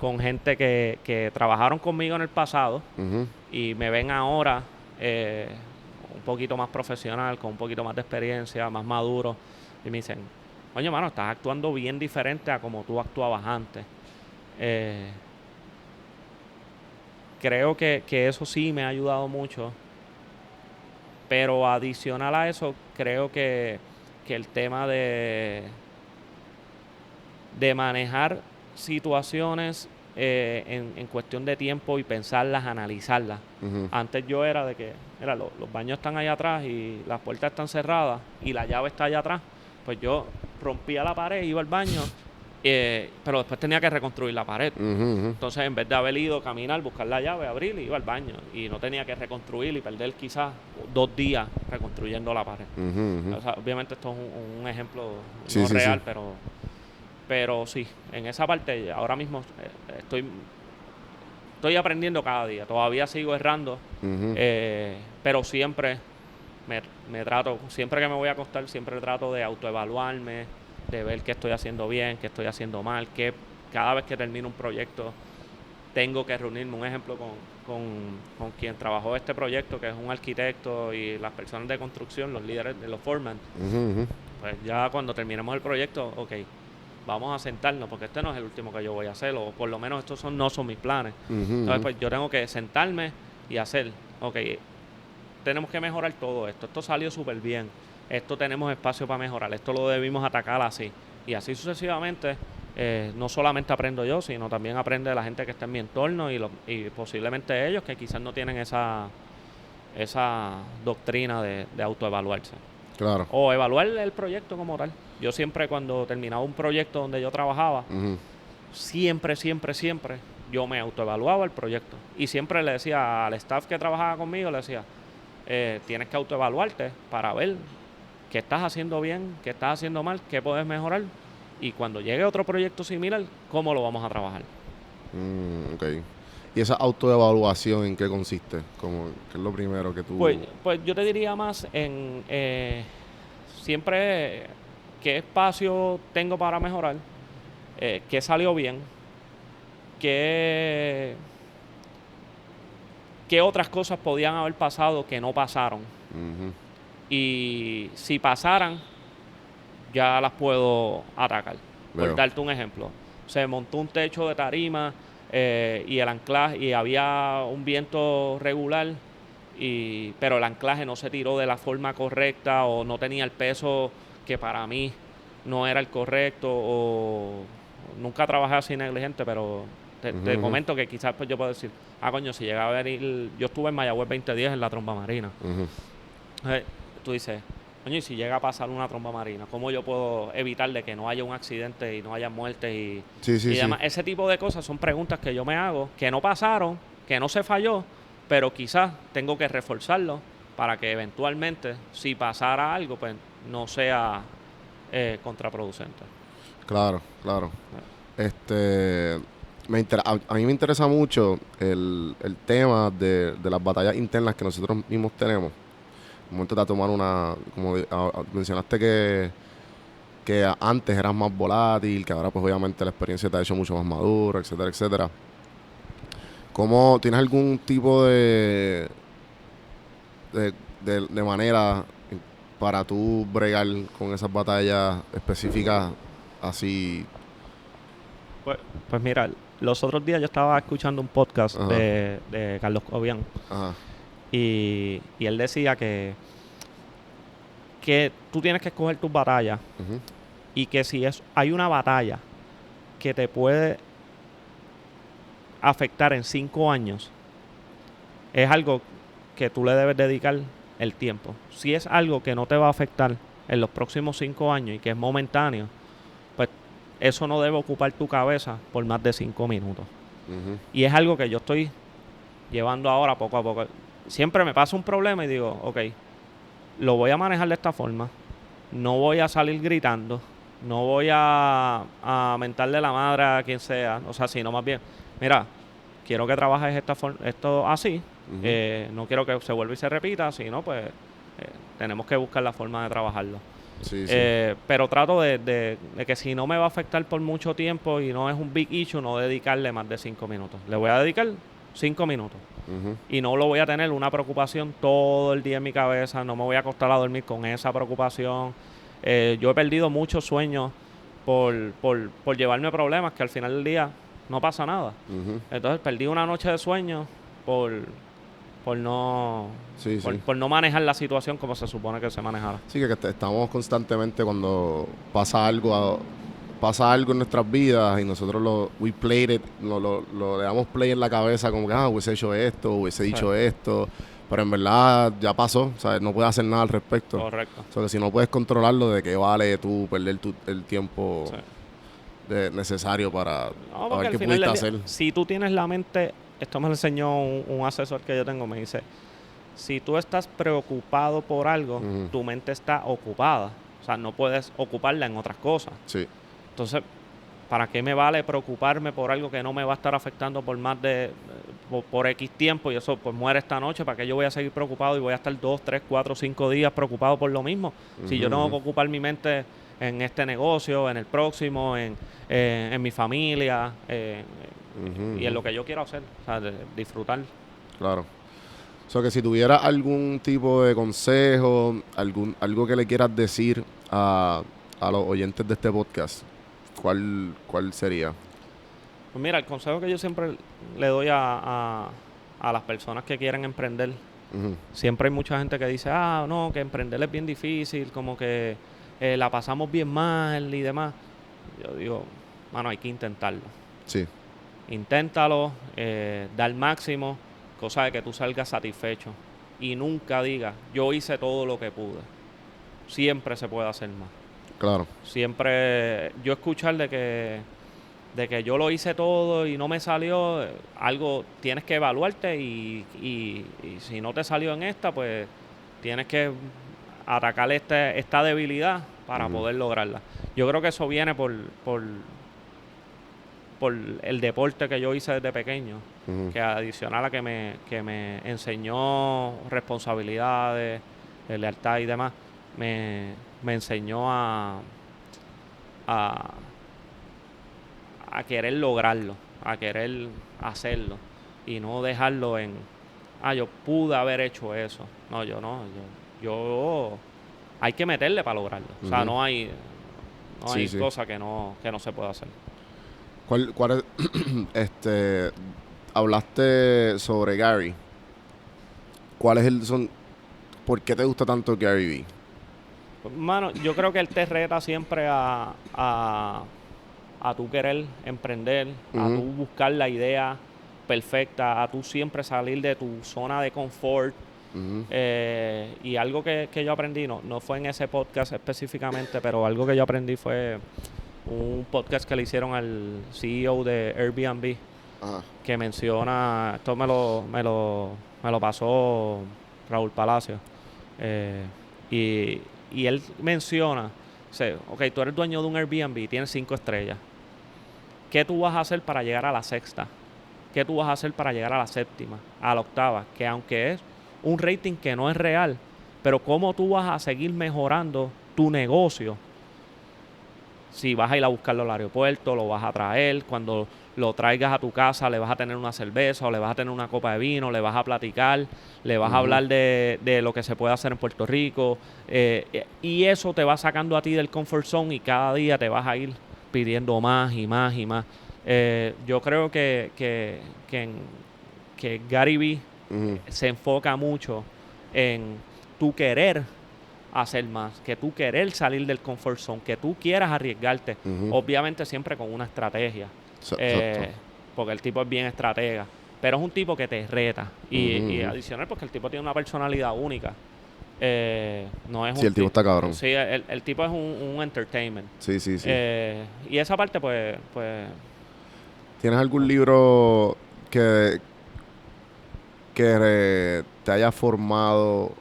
con gente que trabajaron conmigo en el pasado Ujú. y me ven ahora un poquito más profesional, con un poquito más de experiencia, más maduro, y me dicen, oye, mano, estás actuando bien diferente a como tú actuabas antes. Eh, Creo que eso sí me ha ayudado mucho, pero adicional a eso, creo que el tema de manejar situaciones en cuestión de tiempo y pensarlas, analizarlas. Ujú. Antes yo era de que, mira, los baños están allá atrás y las puertas están cerradas y la llave está allá atrás. Pues yo rompía la pared, iba al baño, pero después tenía que reconstruir la pared. Ujú, ujú. Entonces, en vez de haber ido a caminar, buscar la llave, abrir, iba al baño. Y no tenía que reconstruir y perder quizás 2 días reconstruyendo la pared. Ujú, ujú. O sea, obviamente esto es un ejemplo Sí, no sí, real, sí. pero sí, en esa parte ahora mismo estoy aprendiendo cada día. Todavía sigo errando, Ujú. pero siempre me trato, siempre que me voy a acostar, siempre trato de autoevaluarme, de ver qué estoy haciendo bien, qué estoy haciendo mal, que cada vez que termino un proyecto tengo que reunirme. Un ejemplo con quien trabajó este proyecto, que es un arquitecto y las personas de construcción, los líderes de los foreman. Ujú, ujú. Pues ya cuando terminemos el proyecto, ok, vamos a sentarnos, porque este no es el último que yo voy a hacer, o por lo menos estos no son mis planes. Ujú, Entonces, ujú. pues yo tengo que sentarme y hacer, ok, tenemos que mejorar todo esto. Esto salió súper bien. Esto tenemos espacio para mejorar. Esto lo debimos atacar así. Y así sucesivamente, no solamente aprendo yo, sino también aprende la gente que está en mi entorno y posiblemente ellos que quizás no tienen esa doctrina de autoevaluarse. Claro. O evaluar el proyecto como tal. Yo siempre cuando terminaba un proyecto donde yo trabajaba, Ujú. siempre, yo me autoevaluaba el proyecto. Y siempre le decía al staff que trabajaba conmigo, le decía, tienes que autoevaluarte para ver qué estás haciendo bien, qué estás haciendo mal, qué puedes mejorar. Y cuando llegue otro proyecto similar, ¿cómo lo vamos a trabajar? Ok. ¿Y esa autoevaluación en qué consiste? Como, ¿qué es lo primero que tú...? Pues yo te diría más en siempre qué espacio tengo para mejorar, qué salió bien, qué otras cosas podían haber pasado que no pasaron. Ujú. Y si pasaran, ya las puedo atacar. Por Veo. darte un ejemplo, se montó un techo de tarima y el anclaje, y había un viento regular, pero el anclaje no se tiró de la forma correcta o no tenía el peso que para mí no era el correcto, o nunca trabajé así negligente, pero te Ujú, ujú. comento que quizás pues yo puedo decir, coño, si llegaba a venir, yo estuve en Mayagüez 2010 en la tromba marina. Ujú. Tú dices, coño, y si llega a pasar una tromba marina, ¿cómo yo puedo evitar de que no haya un accidente y no haya muertes Sí, sí, y sí. demás? Ese tipo de cosas son preguntas que yo me hago, que no pasaron, que no se falló, pero quizás tengo que reforzarlo para que eventualmente, si pasara algo, pues no sea contraproducente. Claro, claro. A mí me interesa mucho el tema de las batallas internas que nosotros mismos tenemos. Un momento de tomar mencionaste que antes eras más volátil, que ahora pues obviamente la experiencia te ha hecho mucho más maduro, etcétera, etcétera. ¿Cómo tienes algún tipo de manera para tú bregar con esas batallas específicas así? Pues mira, los otros días yo estaba escuchando un podcast Ajá. de Carlos Cobian Ajá. y él decía que tú tienes que escoger tus batallas Ujú. y que si hay una batalla que te puede afectar en 5 años, es algo que tú le debes dedicar el tiempo. Si es algo que no te va a afectar en los próximos 5 años y que es momentáneo, pues eso no debe ocupar tu cabeza por más de 5 minutos. Ujú. Y es algo que yo estoy llevando ahora poco a poco. Siempre me pasa un problema y digo, ok, lo voy a manejar de esta forma. No voy a salir gritando. No voy a mentarle la madre a quien sea. O sea, sino más bien, mira, quiero que trabajes esto así. Ujú. No quiero que se vuelva y se repita. Si no, pues tenemos que buscar la forma de trabajarlo. Sí, sí. Pero trato de que si no me va a afectar por mucho tiempo y no es un big issue, no dedicarle más de 5 minutos. Le voy a dedicar 5 minutos. Ujú. Y no lo voy a tener una preocupación todo el día en mi cabeza. No me voy a acostar a dormir con esa preocupación. Yo he perdido muchos sueños por llevarme problemas que al final del día no pasa nada. Ujú. Entonces perdí una noche de sueño por no Sí, sí. por no manejar la situación como se supone que se manejara. Sí, que estamos constantemente cuando pasa algo en nuestras vidas y nosotros we played it, lo le damos play en la cabeza como que hubiese hecho esto, hubiese dicho esto, pero en verdad ya pasó, ¿sabes? No puedes hacer nada al respecto. Correcto. O sea, que si no puedes controlarlo, ¿de qué vale tú perder el tiempo Sí. necesario para No, a porque ver al qué final pudiste del día, hacer? si tú tienes la mente, esto me lo enseñó un asesor que yo tengo, me dice, si tú estás preocupado por algo, Ujú. tu mente está ocupada. O sea, no puedes ocuparla en otras cosas. Sí. Entonces, ¿para qué me vale preocuparme por algo que no me va a estar afectando por más de por X tiempo y eso pues muere esta noche? ¿Para qué yo voy a seguir preocupado y voy a estar 2, 3, 4, 5 días preocupado por lo mismo? Si yo tengo que ocupar mi mente en este negocio, en el próximo, en mi familia Ujú, y en ujú. lo que yo quiero hacer, o sea, disfrutar. Claro. O sea, que si tuviera algún tipo de consejo, algo que le quieras decir a los oyentes de este podcast, ¿cuál sería? Pues mira, el consejo que yo siempre le doy a las personas que quieren emprender, Ujú. siempre hay mucha gente que dice, no, que emprender es bien difícil, como que la pasamos bien mal y demás. Yo digo, mano, hay que intentarlo. Sí. Inténtalo, da el máximo, cosa de que tú salgas satisfecho. Y nunca digas, yo hice todo lo que pude. Siempre se puede hacer más. Claro. Siempre yo escuchar de que yo lo hice todo y no me salió, algo tienes que evaluarte y si no te salió en esta, pues tienes que atacar esta debilidad para Ujú. poder lograrla. Yo creo que eso viene por el deporte que yo hice desde pequeño, Ujú. que adicional a que me enseñó responsabilidades, lealtad y demás, me enseñó a querer lograrlo, a querer hacerlo y no dejarlo en, yo pude haber hecho eso. No, yo no, yo hay que meterle para lograrlo. O sea, Ujú. no hay Sí, sí. cosa que no se pueda hacer. ¿Cuál es, hablaste sobre Gary? ¿Cuál es por qué te gusta tanto Gary Vee? Mano, yo creo que él te reta siempre a tú querer emprender, a Ujú. tú buscar la idea perfecta, a tú siempre salir de tu zona de confort. Ujú. Y algo que yo aprendí, no fue en ese podcast específicamente, pero algo que yo aprendí fue un podcast que le hicieron al CEO de Airbnb, Ajá. que menciona, esto me lo pasó Raúl Palacio, y él menciona, ok, tú eres dueño de un Airbnb, tienes 5 estrellas. ¿Qué tú vas a hacer para llegar a la sexta? ¿Qué tú vas a hacer para llegar a la séptima, a la octava? Que aunque es un rating que no es real, pero cómo tú vas a seguir mejorando tu negocio si vas a ir a buscarlo al aeropuerto, lo vas a traer, cuando lo traigas a tu casa le vas a tener una cerveza o le vas a tener una copa de vino, le vas a platicar, le vas a hablar de lo que se puede hacer en Puerto Rico, y eso te va sacando a ti del comfort zone y cada día te vas a ir pidiendo más y más y más. Yo creo que Gary Vee se enfoca mucho en tu querer hacer más, que tú querer salir del comfort zone, que tú quieras arriesgarte, obviamente siempre con una estrategia, Exacto. porque el tipo es bien estratega, pero es un tipo que te reta y adicional porque el tipo tiene una personalidad única. No es Sí, el tipo está cabrón. Sí, el tipo es un entertainment. Sí. Y esa parte pues ¿Tienes algún libro que te haya formado,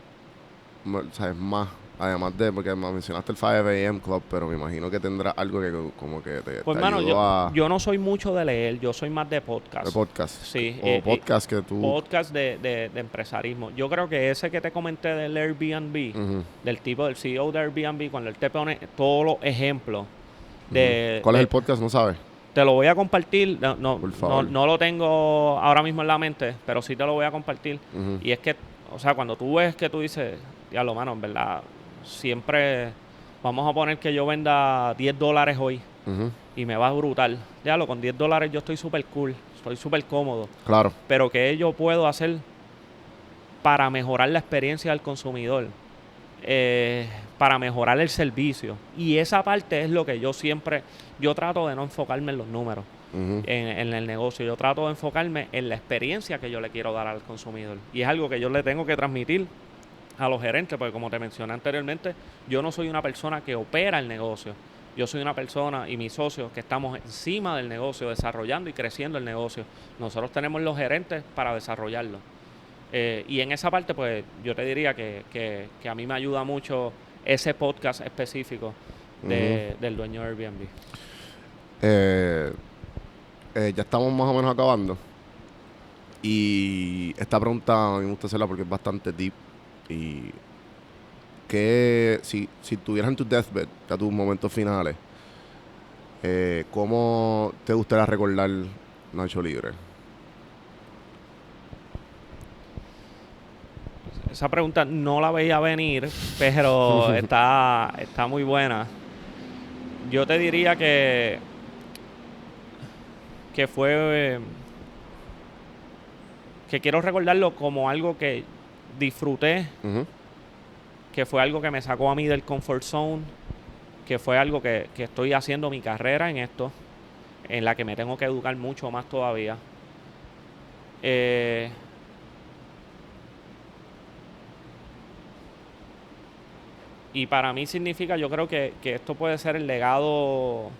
sabes, más? Además de, porque me mencionaste el 5 AM Club, pero me imagino que tendrá algo que como que pues te mano, ayudó a... yo no soy mucho de leer, yo soy más de podcast. De podcast. Sí. O podcast que tú... Podcast de empresarismo. Yo creo que ese que te comenté del Airbnb, del tipo del CEO de Airbnb, cuando él te pone todos los ejemplos de... ¿Cuál es el podcast? ¿No sabes? Te lo voy a compartir. Por favor. No lo tengo ahora mismo en la mente, pero sí te lo voy a compartir. Y es que, o sea, cuando tú ves que tú dices, diablo, mano, en verdad, siempre vamos a poner que yo venda $10 hoy y me va brutal. Diablo, con $10 yo estoy súper cool, estoy súper cómodo. Claro. Pero ¿qué yo puedo hacer para mejorar la experiencia del consumidor? Para mejorar el servicio. Y esa parte es lo que yo trato de no enfocarme en los números, en el negocio. Yo trato de enfocarme en la experiencia que yo le quiero dar al consumidor. Y es algo que yo le tengo que transmitir a los gerentes, porque como te mencioné anteriormente, yo no soy una persona que opera el negocio. Yo soy una persona y mis socios que estamos encima del negocio, desarrollando y creciendo el negocio. Nosotros tenemos los gerentes para desarrollarlo. Y en esa parte, pues, yo te diría que a mí me ayuda mucho ese podcast específico del dueño de Airbnb. Ya estamos más o menos acabando. Y esta pregunta a mí me gusta hacerla porque es bastante deep. Y que si tuvieras en tu deathbed, a tus momentos finales, ¿cómo te gustaría recordar Nacho Libre? Esa pregunta no la veía venir, pero está muy buena. Yo te diría que fue... que quiero recordarlo como algo que disfruté, que fue algo que me sacó a mí del comfort zone, que fue algo que estoy haciendo mi carrera en esto, en la que me tengo que educar mucho más todavía. Y para mí significa, yo creo que esto puede ser el legado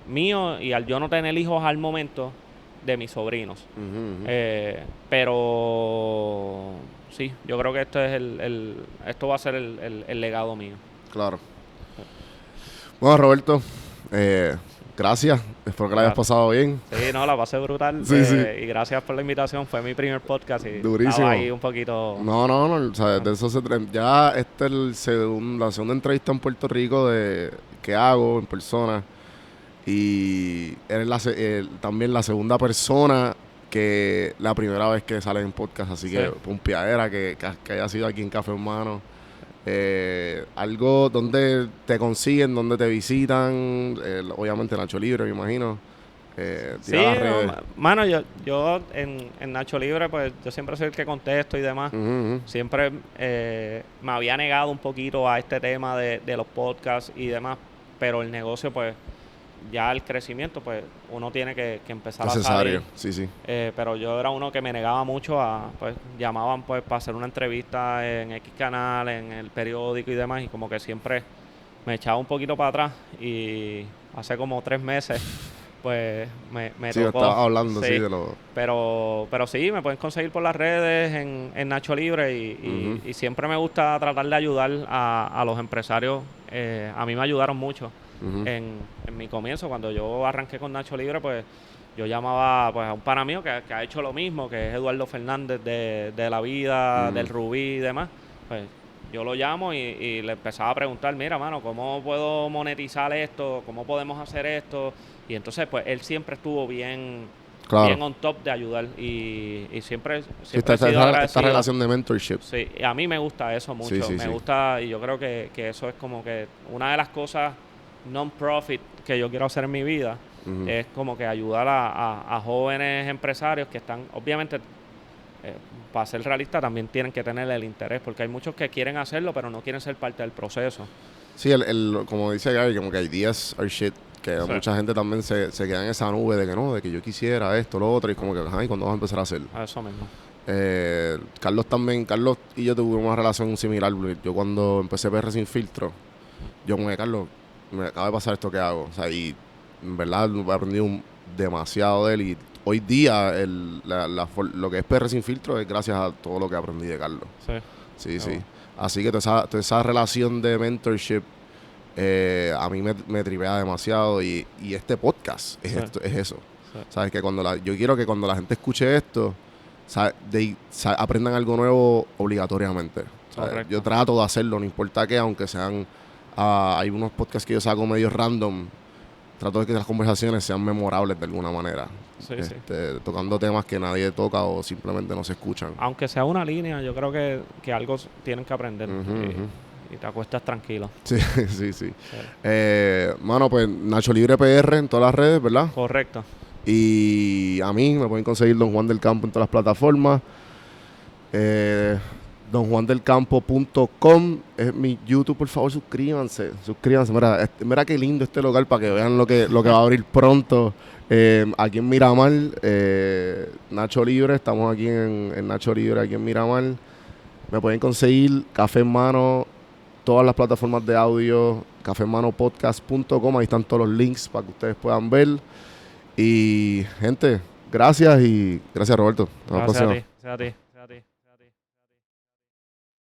mío y al yo no tener hijos al momento, de mis sobrinos. Pero sí, yo creo que esto va a ser el legado mío. Claro. Bueno, Roberto, gracias. Espero que la hayas pasado bien. Sí, no, la pasé brutal. Sí. Y gracias por la invitación. Fue mi primer podcast y durísimo. Estaba ahí un poquito... No, o sea, de eso se trata. Ya esta es la segunda entrevista en Puerto Rico que hago en persona. Y eres también la segunda persona que la primera vez que sale en podcast. Así que pompiadera que haya sido aquí en Café Hermano. Algo donde te consiguen, donde te visitan, obviamente Nacho Libre, me imagino. Sí, mano, yo en Nacho Libre, pues yo siempre soy el que contesto y demás. Siempre me había negado un poquito a este tema de los podcasts y demás, pero el negocio, pues, ya el crecimiento, pues, uno tiene que empezar a salir. Sí. Pero yo era uno que me negaba mucho pues, llamaban, pues, para hacer una entrevista en X canal, en el periódico y demás, y como que siempre me echaba un poquito para atrás, y hace como 3 meses, pues, me sí, tocó. Estaba hablando, sí, de lo... Pero sí, me pueden conseguir por las redes en Nacho Libre, y siempre me gusta tratar de ayudar a los empresarios. A mí me ayudaron mucho. En mi comienzo, cuando yo arranqué con Nacho Libre, pues yo llamaba, pues, a un pana mío que ha hecho lo mismo, que es Eduardo Fernández de La Vida, del Rubí y demás. Pues yo lo llamo y le empezaba a preguntar, mira, mano, ¿cómo puedo monetizar esto? ¿Cómo podemos hacer esto? Y entonces, pues, él siempre estuvo bien on top de ayudar y siempre Sí, he sido esta agradecido. relación de mentorship. Sí, y a mí me gusta eso mucho. Sí, sí, me sí. gusta, y yo creo que eso es como que una de las cosas non-profit que yo quiero hacer en mi vida. Es como que ayudar a jóvenes empresarios que están, obviamente, para ser realista, también tienen que tener el interés, porque hay muchos que quieren hacerlo, pero no quieren ser parte del proceso. Sí, como dice Gary, como que ideas are shit, que Sí. mucha gente también se queda en esa nube de que no, de que yo quisiera esto, lo otro, y como que, ajá, ¿y cuándo vas a empezar a hacer? A eso mismo. Carlos y yo tuvimos una relación similar. Yo cuando empecé PR Sin Filtro, yo como que, Carlos, me acaba de pasar esto que hago. O sea, y en verdad he aprendido demasiado de él. Y hoy día lo que es PR Sin Filtro es gracias a todo lo que aprendí de Carlos. Sí. Sí, sí. Bueno. Así que toda esa relación de mentorship a mí me tripea demasiado. Y este podcast es, Sí. es eso. Sí. ¿Sabes? Que yo quiero que cuando la gente escuche esto, aprendan algo nuevo obligatoriamente. Correcto. Yo trato de hacerlo, no importa qué, aunque sean... hay unos podcasts que yo saco medio random. Trato de que las conversaciones sean memorables de alguna manera. Sí, sí. Tocando temas que nadie toca o simplemente no se escuchan. Aunque sea una línea, yo creo que algo tienen que aprender. Y te acuestas tranquilo. Sí, sí, sí. Mano, pues Nacho Libre PR en todas las redes, ¿verdad? Correcto. Y a mí me pueden conseguir Don Juan del Campo en todas las plataformas. donjuandelcampo.com es mi YouTube. Por favor, suscríbanse. Mira qué lindo este local para que vean lo que va a abrir pronto. Aquí en Miramar, Nacho Libre. Estamos aquí en Nacho Libre, aquí en Miramar. Me pueden conseguir Café en Mano, todas las plataformas de audio, cafemanopodcast.com. Ahí están todos los links para que ustedes puedan ver. Y, gente, gracias Roberto. Hasta la próxima. Gracias a ti.